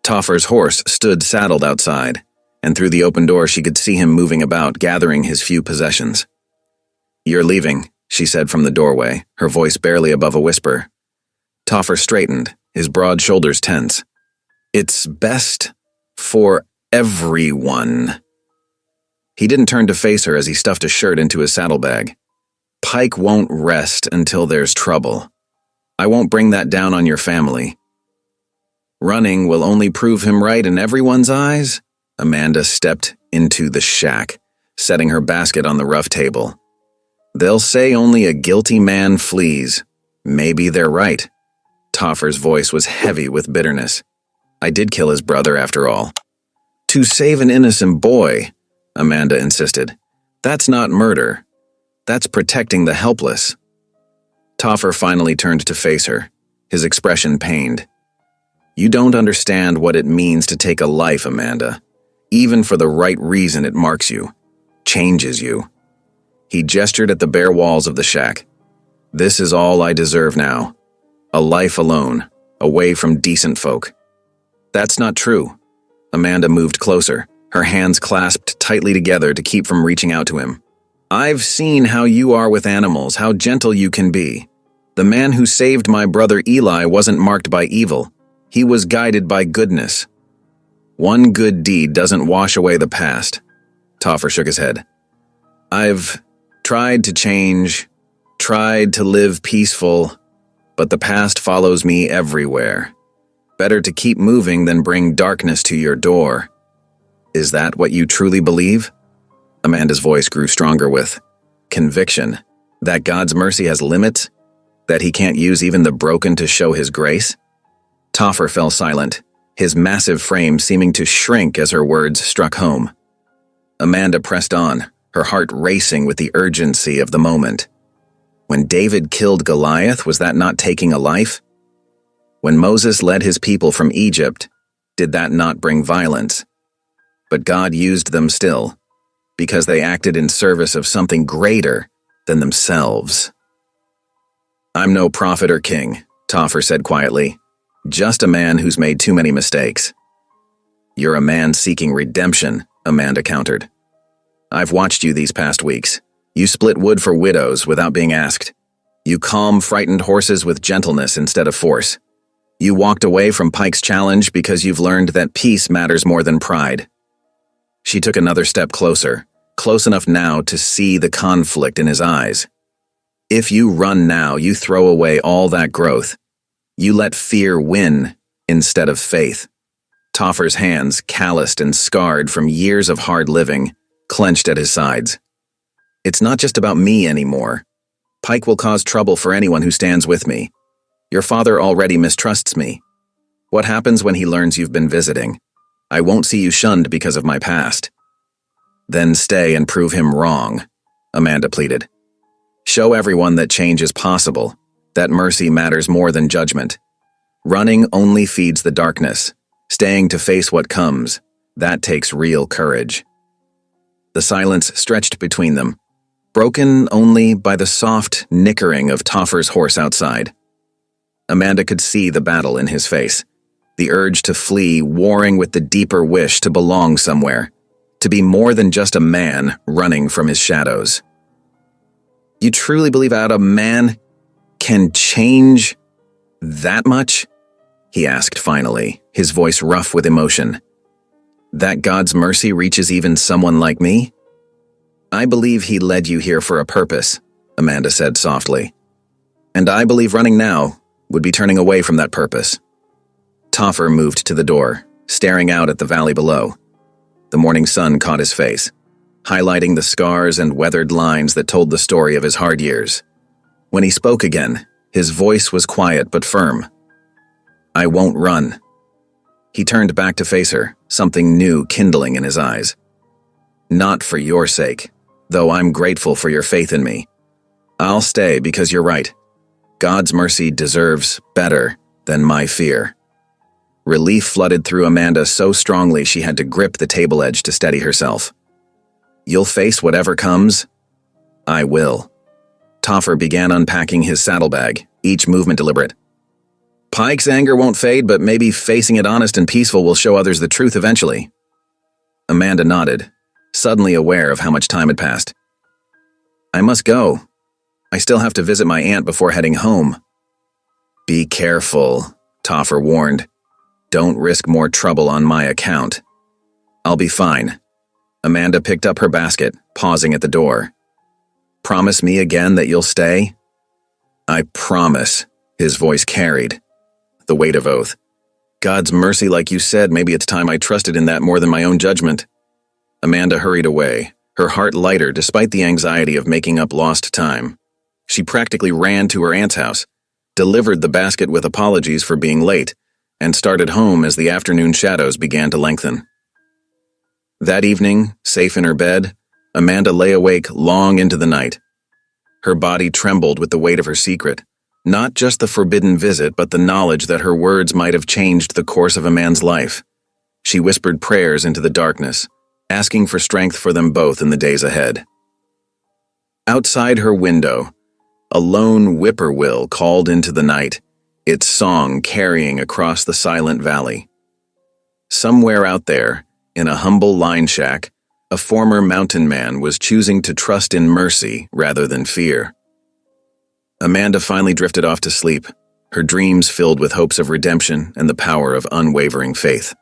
Toffer's horse stood saddled outside, and through the open door she could see him moving about, gathering his few possessions. "You're leaving," she said from the doorway, her voice barely above a whisper. Toffer straightened, his broad shoulders tense. "It's best for everyone." He didn't turn to face her as he stuffed a shirt into his saddlebag. "Pike won't rest until there's trouble. I won't bring that down on your family." "Running will only prove him right in everyone's eyes." Amanda stepped into the shack, setting her basket on the rough table. "They'll say only a guilty man flees. Maybe they're right." Toffer's voice was heavy with bitterness. "I did kill his brother after all." "To save an innocent boy," Amanda insisted. "That's not murder. That's protecting the helpless." Toffer finally turned to face her, his expression pained. "You don't understand what it means to take a life, Amanda. Even for the right reason, it marks you, changes you." He gestured at the bare walls of the shack. "This is all I deserve now. A life alone, away from decent folk." "That's not true." Amanda moved closer, her hands clasped tightly together to keep from reaching out to him. "I've seen how you are with animals, how gentle you can be. The man who saved my brother Eli wasn't marked by evil. He was guided by goodness. One good deed doesn't wash away the past." Toffer shook his head. "I've tried to change, tried to live peaceful, but the past follows me everywhere. Better to keep moving than bring darkness to your door." "Is that what you truly believe?" Amanda's voice grew stronger with conviction. "That God's mercy has limits? That he can't use even the broken to show his grace?" Toffer fell silent, his massive frame seeming to shrink as her words struck home. Amanda pressed on, her heart racing with the urgency of the moment. When David killed Goliath, was that not taking a life? When Moses led his people from Egypt, did that not bring violence? But God used them still, because they acted in service of something greater than themselves. "I'm no prophet or king," Toffer said quietly. "Just a man who's made too many mistakes." "You're a man seeking redemption," Amanda countered. I've watched you these past weeks. You split wood for widows without being asked. You calm frightened horses with gentleness instead of force. You walked away from Pike's challenge because you've learned that peace matters more than pride. She took another step closer, close enough now to see the conflict in his eyes. If you run now, you throw away all that growth. You let fear win instead of faith. Toffer's hands, calloused and scarred from years of hard living, clenched at his sides. It's not just about me anymore. Pike will cause trouble for anyone who stands with me. Your father already mistrusts me. What happens when he learns you've been visiting? I won't see you shunned because of my past. Then stay and prove him wrong, Amanda pleaded. Show everyone that change is possible, that mercy matters more than judgment. Running only feeds the darkness. Staying to face what comes, that takes real courage. The silence stretched between them, broken only by the soft nickering of Toffer's horse outside. Amanda could see the battle in his face, the urge to flee warring with the deeper wish to belong somewhere, to be more than just a man running from his shadows. You truly believe a man can change that much? He asked finally, his voice rough with emotion. That God's mercy reaches even someone like me? I believe he led you here for a purpose, Amanda said softly. And I believe running now would be turning away from that purpose. Toffer moved to the door, staring out at the valley below. The morning sun caught his face, highlighting the scars and weathered lines that told the story of his hard years. When he spoke again, his voice was quiet but firm. I won't run. He turned back to face her, something new kindling in his eyes. Not for your sake, though I'm grateful for your faith in me. I'll stay because you're right. God's mercy deserves better than my fear. Relief flooded through Amanda so strongly she had to grip the table edge to steady herself. You'll face whatever comes? I will. Toffer began unpacking his saddlebag, each movement deliberate. Pike's anger won't fade, but maybe facing it honest and peaceful will show others the truth eventually. Amanda nodded, suddenly aware of how much time had passed. I must go. I still have to visit my aunt before heading home. Be careful, Toffer warned. Don't risk more trouble on my account. I'll be fine. Amanda picked up her basket, pausing at the door. Promise me again that you'll stay? I promise, his voice carried. The weight of oath. God's mercy, like you said, maybe it's time I trusted in that more than my own judgment. Amanda hurried away, her heart lighter despite the anxiety of making up lost time. She practically ran to her aunt's house, delivered the basket with apologies for being late, and started home as the afternoon shadows began to lengthen. That evening, safe in her bed, Amanda lay awake long into the night. Her body trembled with the weight of her secret, not just the forbidden visit, but the knowledge that her words might have changed the course of a man's life. She whispered prayers into the darkness, asking for strength for them both in the days ahead. Outside her window, a lone whippoorwill called into the night, its song carrying across the silent valley. Somewhere out there, in a humble line shack, a former mountain man was choosing to trust in mercy rather than fear. Amanda finally drifted off to sleep, her dreams filled with hopes of redemption and the power of unwavering faith.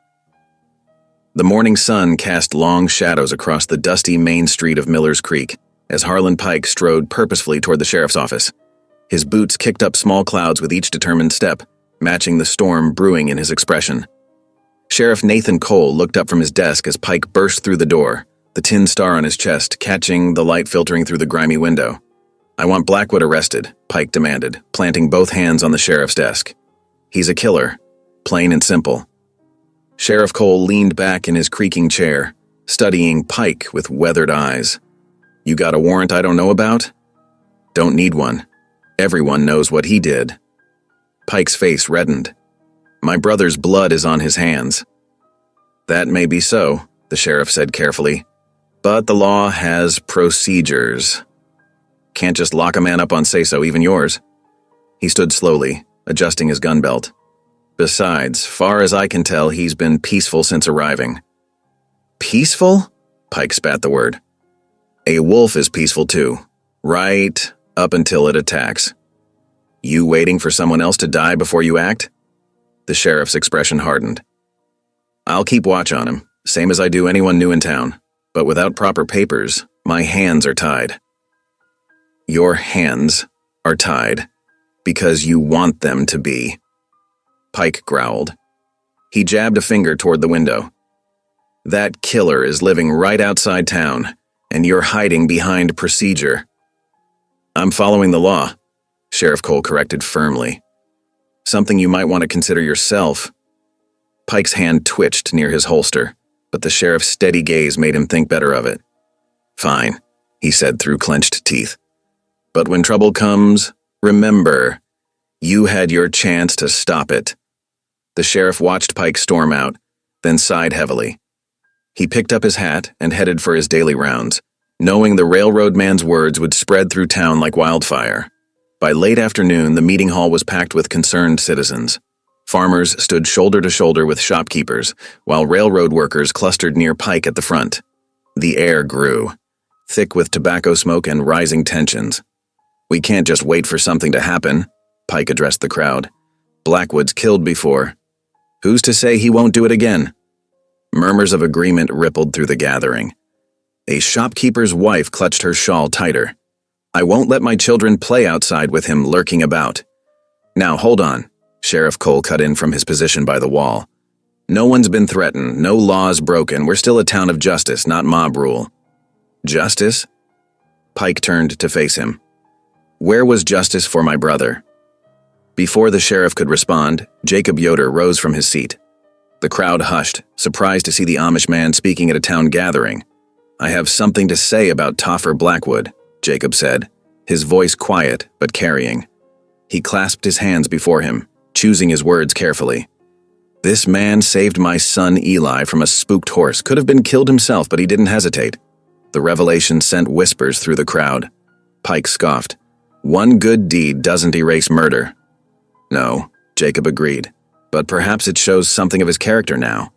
The morning sun cast long shadows across the dusty main street of Miller's Creek as Harlan Pike strode purposefully toward the sheriff's office. His boots kicked up small clouds with each determined step, matching the storm brewing in his expression. Sheriff Nathan Cole looked up from his desk as Pike burst through the door, the tin star on his chest catching the light filtering through the grimy window. I want Blackwood arrested, Pike demanded, planting both hands on the sheriff's desk. He's a killer, plain and simple. Sheriff Cole leaned back in his creaking chair, studying Pike with weathered eyes. You got a warrant I don't know about? Don't need one. Everyone knows what he did. Pike's face reddened. My brother's blood is on his hands. That may be so, the sheriff said carefully, but the law has procedures. Can't just lock a man up on say-so, even yours. He stood slowly, adjusting his gun belt. Besides, far as I can tell, he's been peaceful since arriving. Peaceful? Pike spat the word. A wolf is peaceful too, right up until it attacks. You waiting for someone else to die before you act? The sheriff's expression hardened. I'll keep watch on him, same as I do anyone new in town, but without proper papers, my hands are tied. Your hands are tied because you want them to be. Pike growled. He jabbed a finger toward the window. That killer is living right outside town, and you're hiding behind procedure. I'm following the law, Sheriff Cole corrected firmly. Something you might want to consider yourself. Pike's hand twitched near his holster, but the sheriff's steady gaze made him think better of it. Fine, he said through clenched teeth. But when trouble comes, remember, you had your chance to stop it. The sheriff watched Pike storm out, then sighed heavily. He picked up his hat and headed for his daily rounds, knowing the railroad man's words would spread through town like wildfire. By late afternoon, the meeting hall was packed with concerned citizens. Farmers stood shoulder to shoulder with shopkeepers, while railroad workers clustered near Pike at the front. The air grew, thick with tobacco smoke and rising tensions. We can't just wait for something to happen, Pike addressed the crowd. Blackwood's killed before. Who's to say he won't do it again? Murmurs of agreement rippled through the gathering. A shopkeeper's wife clutched her shawl tighter. I won't let my children play outside with him lurking about. Now, hold on. Sheriff Cole cut in from his position by the wall. No one's been threatened, no laws broken. We're still a town of justice, not mob rule. Justice? Pike turned to face him. Where was justice for my brother? Before the sheriff could respond, Jacob Yoder rose from his seat. The crowd hushed, surprised to see the Amish man speaking at a town gathering. I have something to say about Toffer Blackwood, Jacob said, his voice quiet but carrying. He clasped his hands before him, choosing his words carefully. This man saved my son Eli from a spooked horse, could have been killed himself, but he didn't hesitate. The revelation sent whispers through the crowd. Pike scoffed. One good deed doesn't erase murder. No, Jacob agreed, but perhaps it shows something of his character now.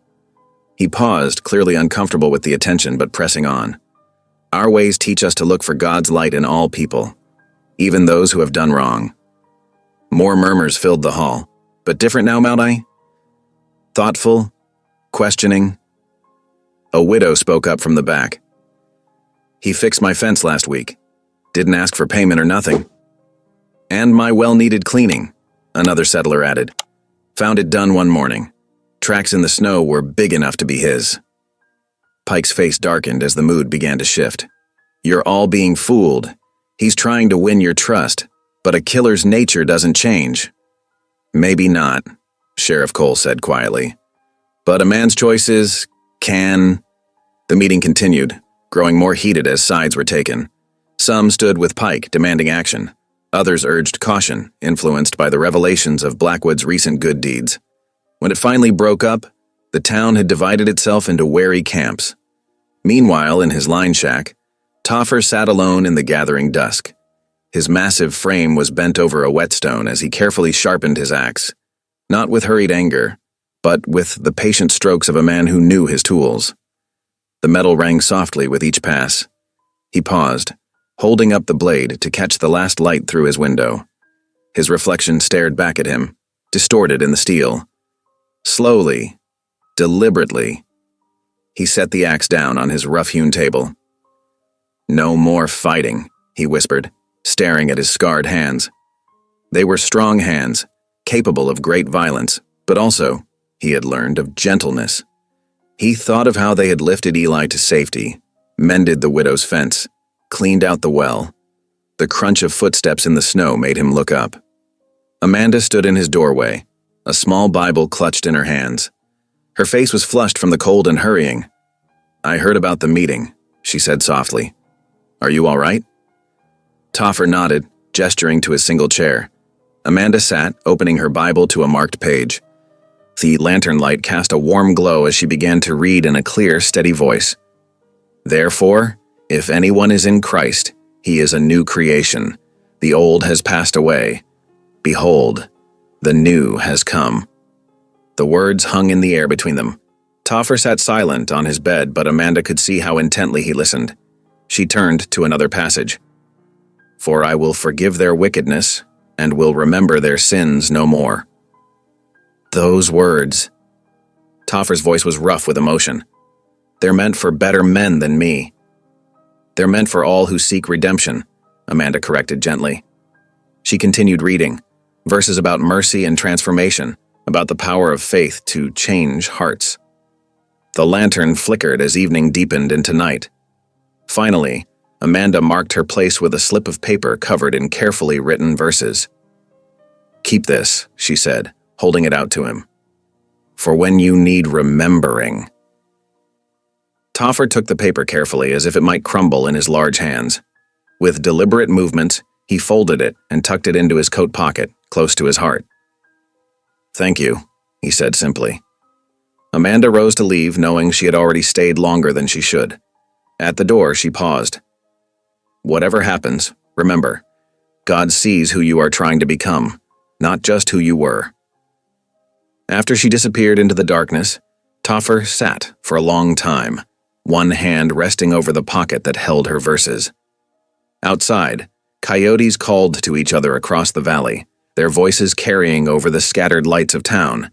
He paused, clearly uncomfortable with the attention but pressing on. Our ways teach us to look for God's light in all people, even those who have done wrong. More murmurs filled the hall, but different now, Maudai? Thoughtful, questioning. A widow spoke up from the back. He fixed my fence last week. Didn't ask for payment or nothing. And my well-needed cleaning, another settler added. Found it done one morning. Tracks in the snow were big enough to be his. Pike's face darkened as the mood began to shift. You're all being fooled. He's trying to win your trust, but a killer's nature doesn't change. Maybe not, Sheriff Cole said quietly. But a man's choices can... The meeting continued, growing more heated as sides were taken. Some stood with Pike, demanding action. Others urged caution, influenced by the revelations of Blackwood's recent good deeds. When it finally broke up, the town had divided itself into wary camps. Meanwhile, in his line shack, Toffer sat alone in the gathering dusk. His massive frame was bent over a whetstone as he carefully sharpened his axe, not with hurried anger, but with the patient strokes of a man who knew his tools. The metal rang softly with each pass. He paused, holding up the blade to catch the last light through his window. His reflection stared back at him, distorted in the steel. Slowly, deliberately, he set the axe down on his rough-hewn table. No more fighting, he whispered, staring at his scarred hands. They were strong hands, capable of great violence, but also, he had learned, of gentleness. He thought of how they had lifted Eli to safety, mended the widow's fence, cleaned out the well. The crunch of footsteps in the snow made him look up. Amanda stood in his doorway, a small Bible clutched in her hands. Her face was flushed from the cold and hurrying. I heard about the meeting, she said softly. Are you all right? Toffer nodded, gesturing to his single chair. Amanda sat, opening her Bible to a marked page. The lantern light cast a warm glow as she began to read in a clear, steady voice. Therefore, if anyone is in Christ, he is a new creation. The old has passed away. Behold, the new has come. The words hung in the air between them. Toffer sat silent on his bed, but Amanda could see how intently he listened. She turned to another passage. For I will forgive their wickedness, and will remember their sins no more. Those words. Toffer's voice was rough with emotion. They're meant for better men than me. They're meant for all who seek redemption, Amanda corrected gently. She continued reading, verses about mercy and transformation, about the power of faith to change hearts. The lantern flickered as evening deepened into night. Finally, Amanda marked her place with a slip of paper covered in carefully written verses. Keep this, she said, holding it out to him. For when you need remembering. Toffer took the paper carefully as if it might crumble in his large hands. With deliberate movement, he folded it and tucked it into his coat pocket, close to his heart. Thank you, he said simply. Amanda rose to leave, knowing she had already stayed longer than she should. At the door, she paused. Whatever happens, remember, God sees who you are trying to become, not just who you were. After she disappeared into the darkness, Toffer sat for a long time, one hand resting over the pocket that held her verses. Outside, coyotes called to each other across the valley, their voices carrying over the scattered lights of town.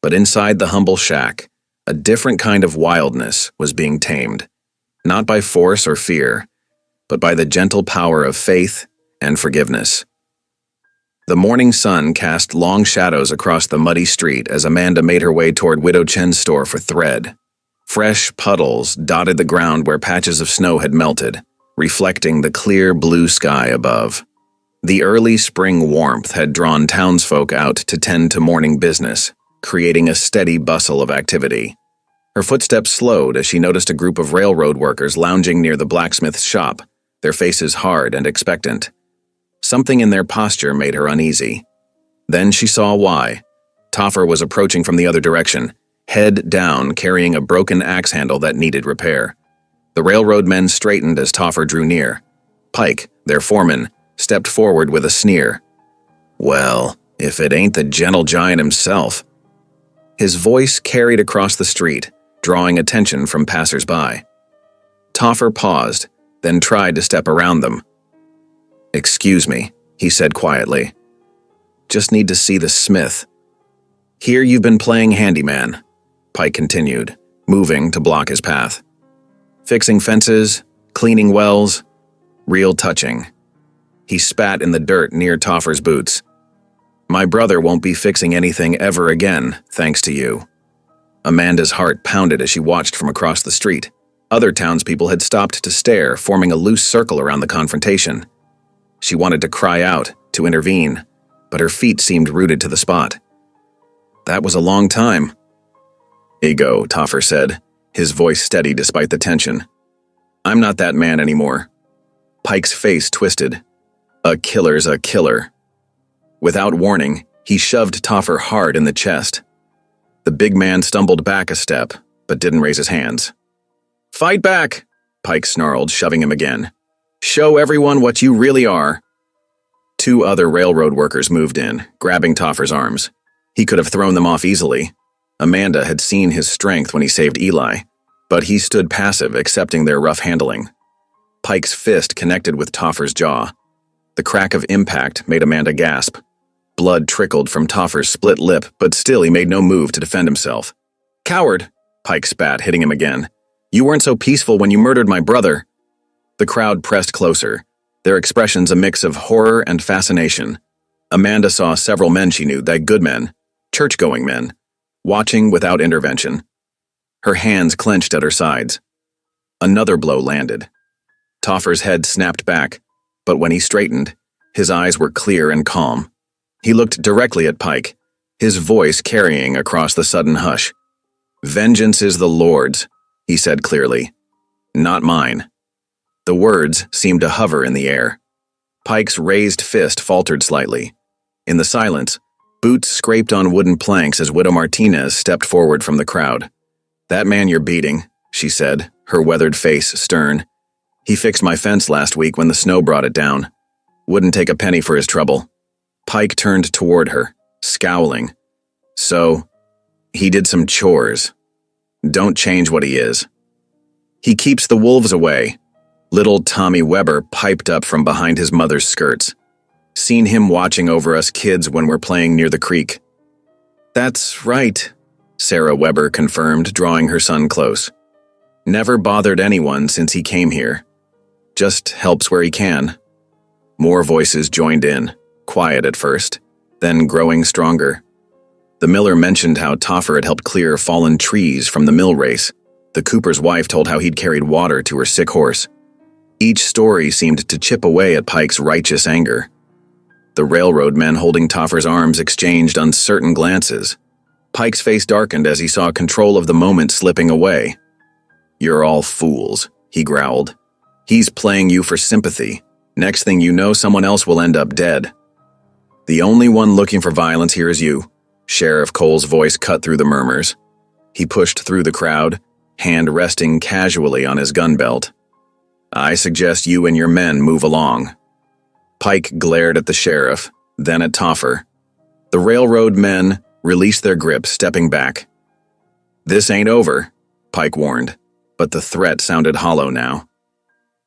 But inside the humble shack, a different kind of wildness was being tamed, not by force or fear, but by the gentle power of faith and forgiveness. The morning sun cast long shadows across the muddy street as Amanda made her way toward Widow Chen's store for thread. Fresh puddles dotted the ground where patches of snow had melted, reflecting the clear blue sky above. The early spring warmth had drawn townsfolk out to tend to morning business, creating a steady bustle of activity. Her footsteps slowed as she noticed a group of railroad workers lounging near the blacksmith's shop, their faces hard and expectant. Something in their posture made her uneasy. Then she saw why. Toffer was approaching from the other direction, head down, carrying a broken axe handle that needed repair. The railroad men straightened as Toffer drew near. Pike, their foreman, stepped forward with a sneer. Well, if it ain't the gentle giant himself. His voice carried across the street, drawing attention from passers-by. Toffer paused, then tried to step around them. Excuse me, he said quietly. Just need to see the smith. Here you've been playing handyman, Pike continued, moving to block his path. Fixing fences, cleaning wells, real touching. He spat in the dirt near Toffer's boots. My brother won't be fixing anything ever again, thanks to you. Amanda's heart pounded as she watched from across the street. Other townspeople had stopped to stare, forming a loose circle around the confrontation. She wanted to cry out, to intervene, but her feet seemed rooted to the spot. That was a long time. Ego, Toffer said, his voice steady despite the tension. I'm not that man anymore. Pike's face twisted. A killer's a killer. Without warning, he shoved Toffer hard in the chest. The big man stumbled back a step, but didn't raise his hands. Fight back, Pike snarled, shoving him again. Show everyone what you really are. Two other railroad workers moved in, grabbing Toffer's arms. He could have thrown them off easily. Amanda had seen his strength when he saved Eli, but he stood passive, accepting their rough handling. Pike's fist connected with Toffer's jaw. The crack of impact made Amanda gasp. Blood trickled from Toffer's split lip, but still he made no move to defend himself. Coward, Pike spat, hitting him again. You weren't so peaceful when you murdered my brother. The crowd pressed closer, their expressions a mix of horror and fascination. Amanda saw several men she knew, that good men, church-going men, watching without intervention. Her hands clenched at her sides. Another blow landed. Toffer's head snapped back, but when he straightened, his eyes were clear and calm. He looked directly at Pike, his voice carrying across the sudden hush. Vengeance is the Lord's, he said clearly. Not mine. The words seemed to hover in the air. Pike's raised fist faltered slightly. In the silence, boots scraped on wooden planks as Widow Martinez stepped forward from the crowd. That man you're beating, she said, her weathered face stern. He fixed my fence last week when the snow brought it down. Wouldn't take a penny for his trouble. Pike turned toward her, scowling. So, he did some chores. Don't change what he is. He keeps the wolves away. Little Tommy Weber piped up from behind his mother's skirts. Seen him watching over us kids when we're playing near the creek. That's right, Sarah Weber confirmed, drawing her son close. Never bothered anyone since he came here. Just helps where he can. More voices joined in, quiet at first, then growing stronger. The miller mentioned how Toffer had helped clear fallen trees from the mill race. The cooper's wife told how he'd carried water to her sick horse. Each story seemed to chip away at Pike's righteous anger. The railroad men holding Toffer's arms exchanged uncertain glances. Pike's face darkened as he saw control of the moment slipping away. "You're all fools," he growled. "He's playing you for sympathy. Next thing you know, someone else will end up dead. The only one looking for violence here is you." Sheriff Cole's voice cut through the murmurs. He pushed through the crowd, hand resting casually on his gun belt. "I suggest you and your men move along." Pike glared at the sheriff, then at Toffer. The railroad men released their grip, stepping back. "This ain't over," Pike warned, but the threat sounded hollow now.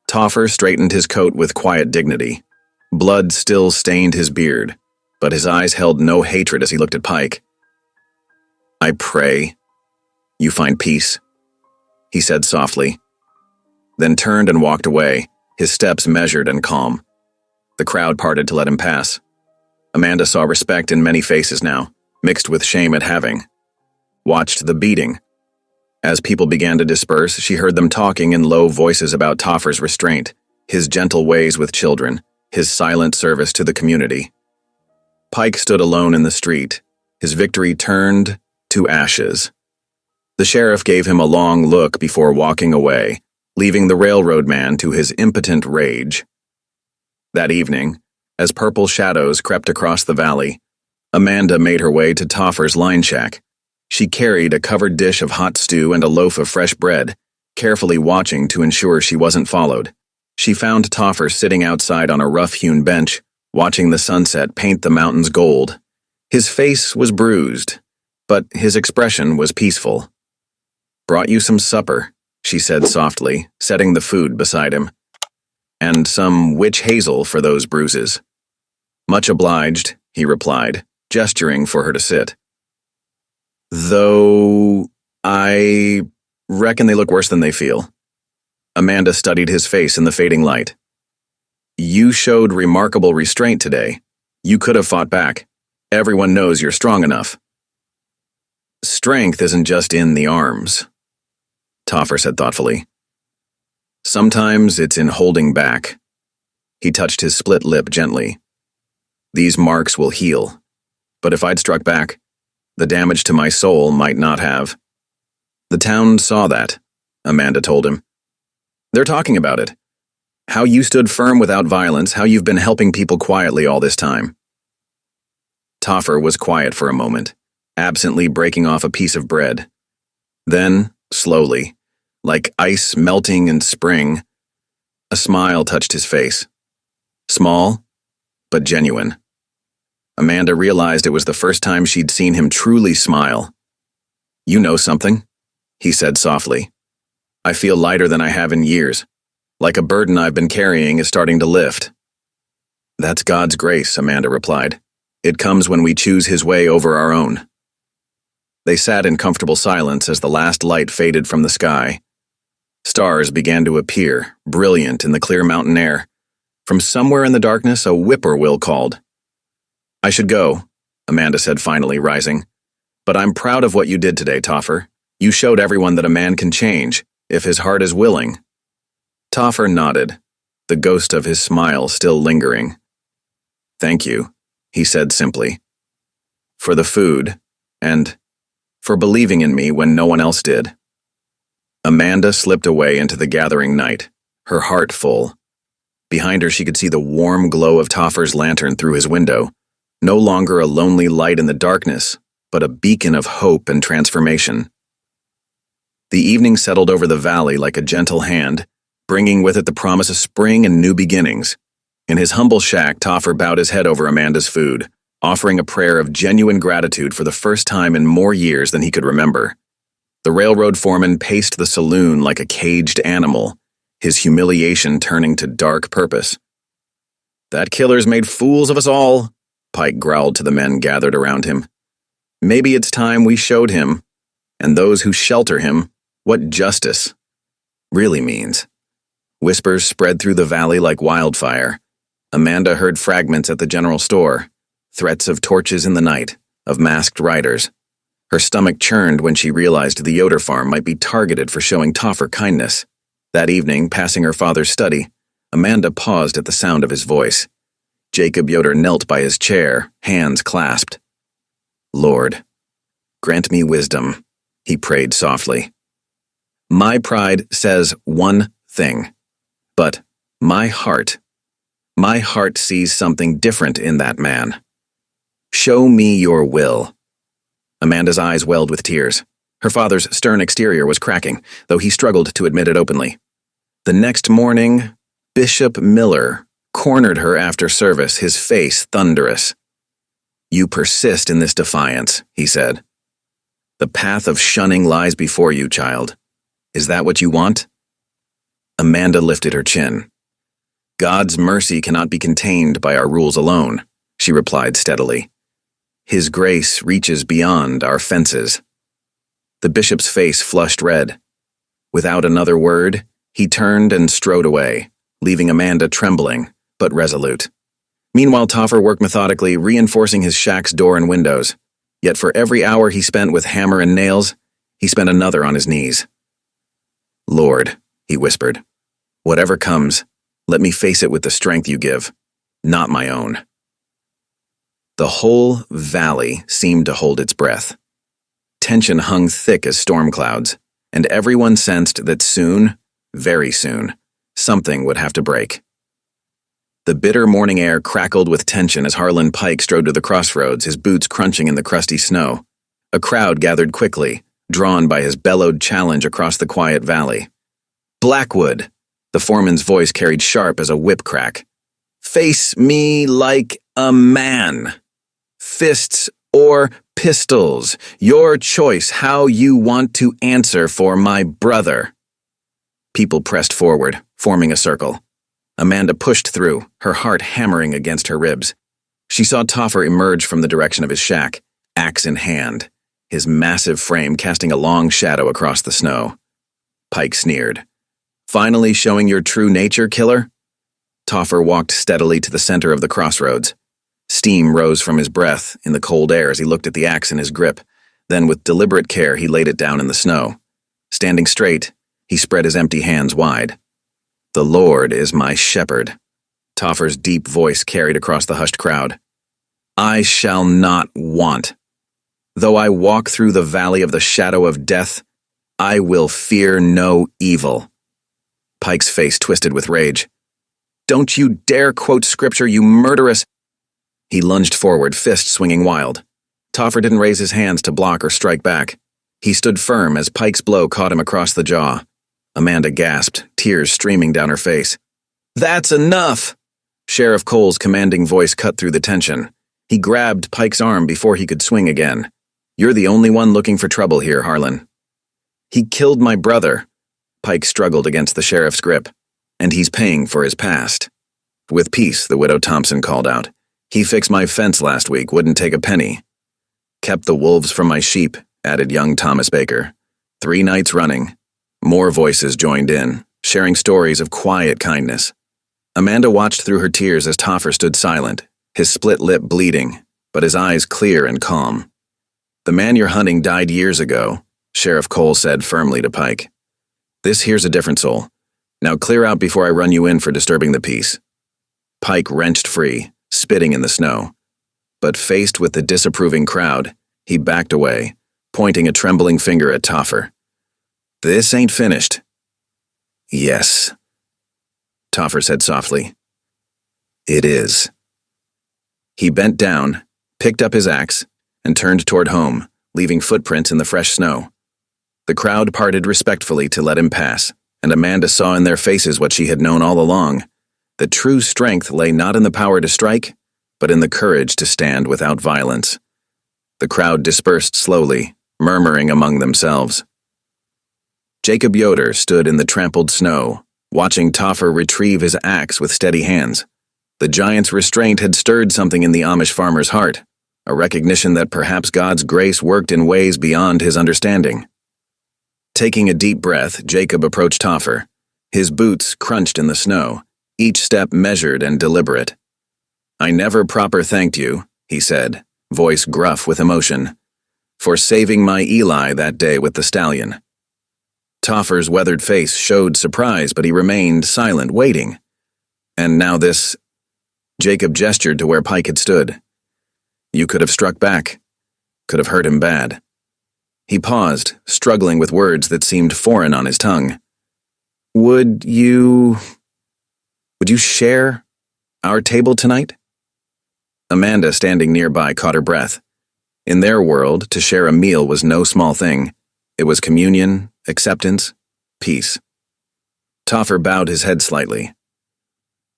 Toffer straightened his coat with quiet dignity. Blood still stained his beard, but his eyes held no hatred as he looked at Pike. "I pray you find peace," he said softly, then turned and walked away, his steps measured and calm. The crowd parted to let him pass. Amanda saw respect in many faces now, mixed with shame at having. Watched the beating. As people began to disperse, she heard them talking in low voices about Toffer's restraint, his gentle ways with children, his silent service to the community. Pike stood alone in the street, his victory turned to ashes. The sheriff gave him a long look before walking away, leaving the railroad man to his impotent rage. That evening, as purple shadows crept across the valley, Amanda made her way to Toffer's line shack. She carried a covered dish of hot stew and a loaf of fresh bread, carefully watching to ensure she wasn't followed. She found Toffer sitting outside on a rough-hewn bench, watching the sunset paint the mountains gold. His face was bruised, but his expression was peaceful. "Brought you some supper," she said softly, setting the food beside him. "And some witch hazel for those bruises." "Much obliged," he replied, gesturing for her to sit. "Though I reckon they look worse than they feel." Amanda studied his face in the fading light. "You showed remarkable restraint today. You could have fought back. Everyone knows you're strong enough." "Strength isn't just in the arms," Toffer said thoughtfully. "Sometimes it's in holding back." He touched his split lip gently. "These marks will heal, but if I'd struck back, the damage to my soul might not have." "The town saw that," Amanda told him. "They're talking about it. How you stood firm without violence, how you've been helping people quietly all this time." Toffer was quiet for a moment, absently breaking off a piece of bread. Then, slowly, like ice melting in spring, a smile touched his face. Small, but genuine. Amanda realized it was the first time she'd seen him truly smile. "You know something," he said softly. "I feel lighter than I have in years. Like a burden I've been carrying is starting to lift." "That's God's grace," Amanda replied. "It comes when we choose His way over our own." They sat in comfortable silence as the last light faded from the sky. Stars began to appear, brilliant in the clear mountain air. From somewhere in the darkness, a whippoorwill called. "I should go," Amanda said finally, rising. "But I'm proud of what you did today, Toffer. You showed everyone that a man can change, if his heart is willing." Toffer nodded, the ghost of his smile still lingering. "Thank you," he said simply. "For the food, and for believing in me when no one else did." Amanda slipped away into the gathering night, her heart full. Behind her she could see the warm glow of Toffer's lantern through his window, no longer a lonely light in the darkness, but a beacon of hope and transformation. The evening settled over the valley like a gentle hand, bringing with it the promise of spring and new beginnings. In his humble shack, Toffer bowed his head over Amanda's food, offering a prayer of genuine gratitude for the first time in more years than he could remember. The railroad foreman paced the saloon like a caged animal, his humiliation turning to dark purpose. "That killer's made fools of us all," Pike growled to the men gathered around him. "Maybe it's time we showed him, and those who shelter him, what justice really means." Whispers spread through the valley like wildfire. Amanda heard fragments at the general store, threats of torches in the night, of masked riders. Her stomach churned when she realized the Yoder farm might be targeted for showing Toffer kindness. That evening, passing her father's study, Amanda paused at the sound of his voice. Jacob Yoder knelt by his chair, hands clasped. "Lord, grant me wisdom," he prayed softly. "My pride says one thing, but my heart sees something different in that man. Show me your will." Amanda's eyes welled with tears. Her father's stern exterior was cracking, though he struggled to admit it openly. The next morning, Bishop Miller cornered her after service, his face thunderous. "You persist in this defiance," he said. "The path of shunning lies before you, child. Is that what you want?" Amanda lifted her chin. "God's mercy cannot be contained by our rules alone," she replied steadily. "His grace reaches beyond our fences." The bishop's face flushed red. Without another word, he turned and strode away, leaving Amanda trembling, but resolute. Meanwhile, Toffer worked methodically, reinforcing his shack's door and windows. Yet for every hour he spent with hammer and nails, he spent another on his knees. "Lord," he whispered, "whatever comes, let me face it with the strength you give, not my own." The whole valley seemed to hold its breath. Tension hung thick as storm clouds, and everyone sensed that soon, very soon, something would have to break. The bitter morning air crackled with tension as Harlan Pike strode to the crossroads, his boots crunching in the crusty snow. A crowd gathered quickly, drawn by his bellowed challenge across the quiet valley. "Blackwood," the foreman's voice carried sharp as a whip crack. "Face me like a man. Fists or pistols, your choice how you want to answer for my brother." People pressed forward, forming a circle. Amanda pushed through, her heart hammering against her ribs. She saw Toffer emerge from the direction of his shack, axe in hand, his massive frame casting a long shadow across the snow. Pike sneered. "Finally showing your true nature, killer?" Toffer walked steadily to the center of the crossroads. Steam rose from his breath in the cold air as he looked at the axe in his grip. Then with deliberate care he laid it down in the snow. Standing straight, he spread his empty hands wide. "The Lord is my shepherd," Toffer's deep voice carried across the hushed crowd. "I shall not want. Though I walk through the valley of the shadow of death, I will fear no evil." Pike's face twisted with rage. "Don't you dare quote scripture, you murderous—" He lunged forward, fist swinging wild. Toffer didn't raise his hands to block or strike back. He stood firm as Pike's blow caught him across the jaw. Amanda gasped, tears streaming down her face. "That's enough!" Sheriff Cole's commanding voice cut through the tension. He grabbed Pike's arm before he could swing again. "You're the only one looking for trouble here, Harlan." "He killed my brother." Pike struggled against the sheriff's grip. "And he's paying for his past." "With peace," the widow Thompson called out. "He fixed my fence last week, wouldn't take a penny." "Kept the wolves from my sheep," added young Thomas Baker. 3 nights running. More voices joined in, sharing stories of quiet kindness. Amanda watched through her tears as Toffer stood silent, his split lip bleeding, but his eyes clear and calm. "The man you're hunting died years ago," Sheriff Cole said firmly to Pike. "This here's a different soul. Now clear out before I run you in for disturbing the peace." Pike wrenched free, spitting in the snow. But faced with the disapproving crowd, he backed away, pointing a trembling finger at Toffer. "This ain't finished." "Yes," Toffer said softly. "It is." He bent down, picked up his axe, and turned toward home, leaving footprints in the fresh snow. The crowd parted respectfully to let him pass, and Amanda saw in their faces what she had known all along. The true strength lay not in the power to strike, but in the courage to stand without violence. The crowd dispersed slowly, murmuring among themselves. Jacob Yoder stood in the trampled snow, watching Toffer retrieve his axe with steady hands. The giant's restraint had stirred something in the Amish farmer's heart, a recognition that perhaps God's grace worked in ways beyond his understanding. Taking a deep breath, Jacob approached Toffer. His boots crunched in the snow, each step measured and deliberate. "I never proper thanked you," he said, voice gruff with emotion, "for saving my Eli that day with the stallion." Toffer's weathered face showed surprise, but he remained silent, waiting. "And now this—" Jacob gestured to where Pike had stood. "You could have struck back. Could have hurt him bad." He paused, struggling with words that seemed foreign on his tongue. Would you share our table tonight?" Amanda, standing nearby, caught her breath. In their world, to share a meal was no small thing. It was communion, acceptance, peace. Toffer bowed his head slightly.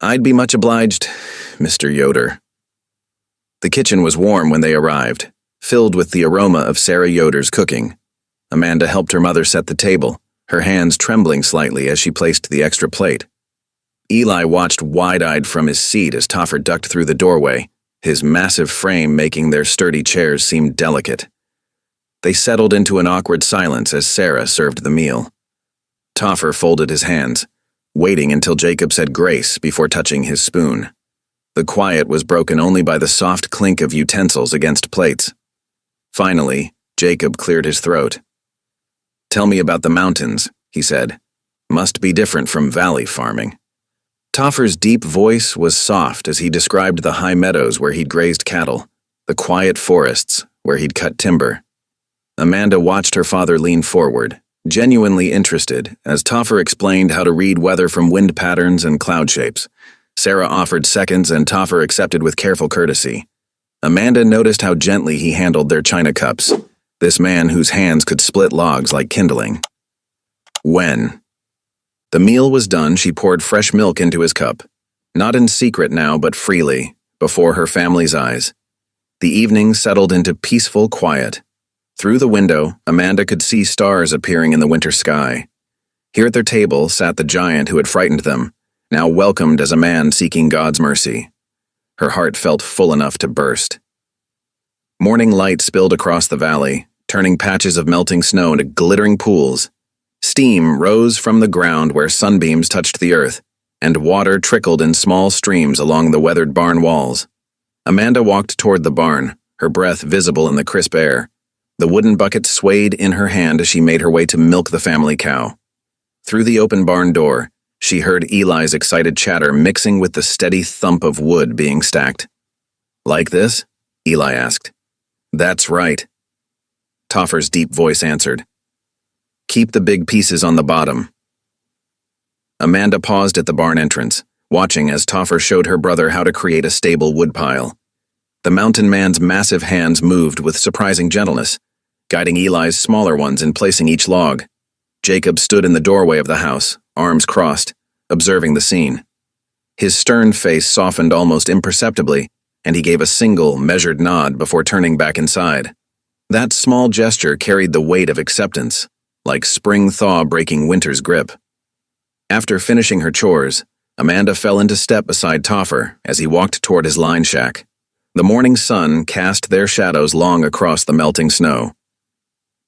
"I'd be much obliged, Mr. Yoder." The kitchen was warm when they arrived, filled with the aroma of Sarah Yoder's cooking. Amanda helped her mother set the table, her hands trembling slightly as she placed the extra plate. Eli watched wide-eyed from his seat as Toffer ducked through the doorway, his massive frame making their sturdy chairs seem delicate. They settled into an awkward silence as Sarah served the meal. Toffer folded his hands, waiting until Jacob said grace before touching his spoon. The quiet was broken only by the soft clink of utensils against plates. Finally, Jacob cleared his throat. "Tell me about the mountains," he said. "Must be different from valley farming." Toffer's deep voice was soft as he described the high meadows where he'd grazed cattle, the quiet forests where he'd cut timber. Amanda watched her father lean forward, genuinely interested, as Toffer explained how to read weather from wind patterns and cloud shapes. Sarah offered seconds and Toffer accepted with careful courtesy. Amanda noticed how gently he handled their china cups, this man whose hands could split logs like kindling. When the meal was done, she poured fresh milk into his cup, not in secret now but freely, before her family's eyes. The evening settled into peaceful quiet. Through the window, Amanda could see stars appearing in the winter sky. Here at their table sat the giant who had frightened them, now welcomed as a man seeking God's mercy. Her heart felt full enough to burst. Morning light spilled across the valley, turning patches of melting snow into glittering pools. Steam rose from the ground where sunbeams touched the earth, and water trickled in small streams along the weathered barn walls. Amanda walked toward the barn, her breath visible in the crisp air. The wooden bucket swayed in her hand as she made her way to milk the family cow. Through the open barn door, she heard Eli's excited chatter mixing with the steady thump of wood being stacked. "Like this?" Eli asked. "That's right," Toffer's deep voice answered. "Keep the big pieces on the bottom." Amanda paused at the barn entrance, watching as Toffer showed her brother how to create a stable woodpile. The mountain man's massive hands moved with surprising gentleness, guiding Eli's smaller ones in placing each log. Jacob stood in the doorway of the house, arms crossed, observing the scene. His stern face softened almost imperceptibly, and he gave a single, measured nod before turning back inside. That small gesture carried the weight of acceptance, like spring thaw breaking winter's grip. After finishing her chores, Amanda fell into step beside Toffer as he walked toward his line shack. The morning sun cast their shadows long across the melting snow.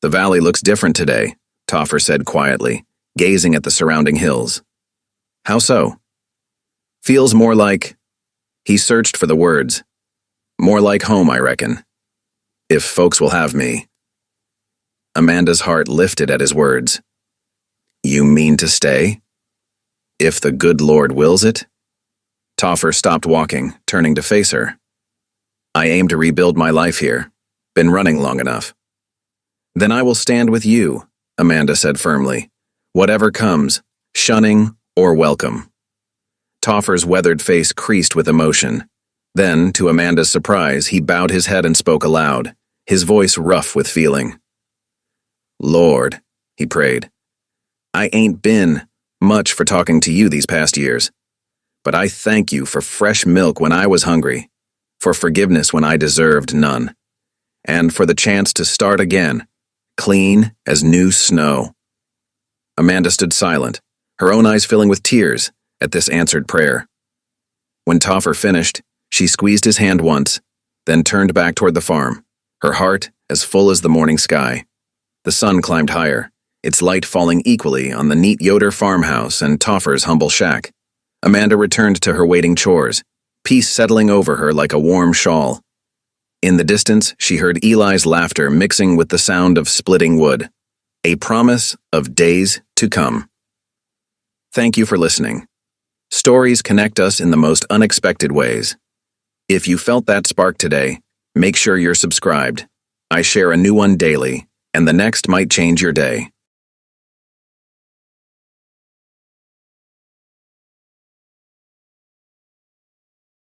"The valley looks different today," Toffer said quietly, gazing at the surrounding hills. "How so?" "Feels more like—" He searched for the words. "More like home, I reckon. If folks will have me." Amanda's heart lifted at his words. "You mean to stay? If the good Lord wills it?" Toffer stopped walking, turning to face her. "I aim to rebuild my life here. Been running long enough." "Then I will stand with you," Amanda said firmly. "Whatever comes, shunning or welcome." Toffer's weathered face creased with emotion. Then, to Amanda's surprise, he bowed his head and spoke aloud, his voice rough with feeling. "Lord," he prayed, "I ain't been much for talking to you these past years, but I thank you for fresh milk when I was hungry, for forgiveness when I deserved none, and for the chance to start again, clean as new snow." Amanda stood silent, her own eyes filling with tears at this answered prayer. When Toffer finished, she squeezed his hand once, then turned back toward the farm, her heart as full as the morning sky. The sun climbed higher, its light falling equally on the neat Yoder farmhouse and Toffer's humble shack. Amanda returned to her waiting chores, peace settling over her like a warm shawl. In the distance, she heard Eli's laughter mixing with the sound of splitting wood, a promise of days to come. Thank you for listening. Stories connect us in the most unexpected ways. If you felt that spark today, make sure you're subscribed. I share a new one daily, and the next might change your day.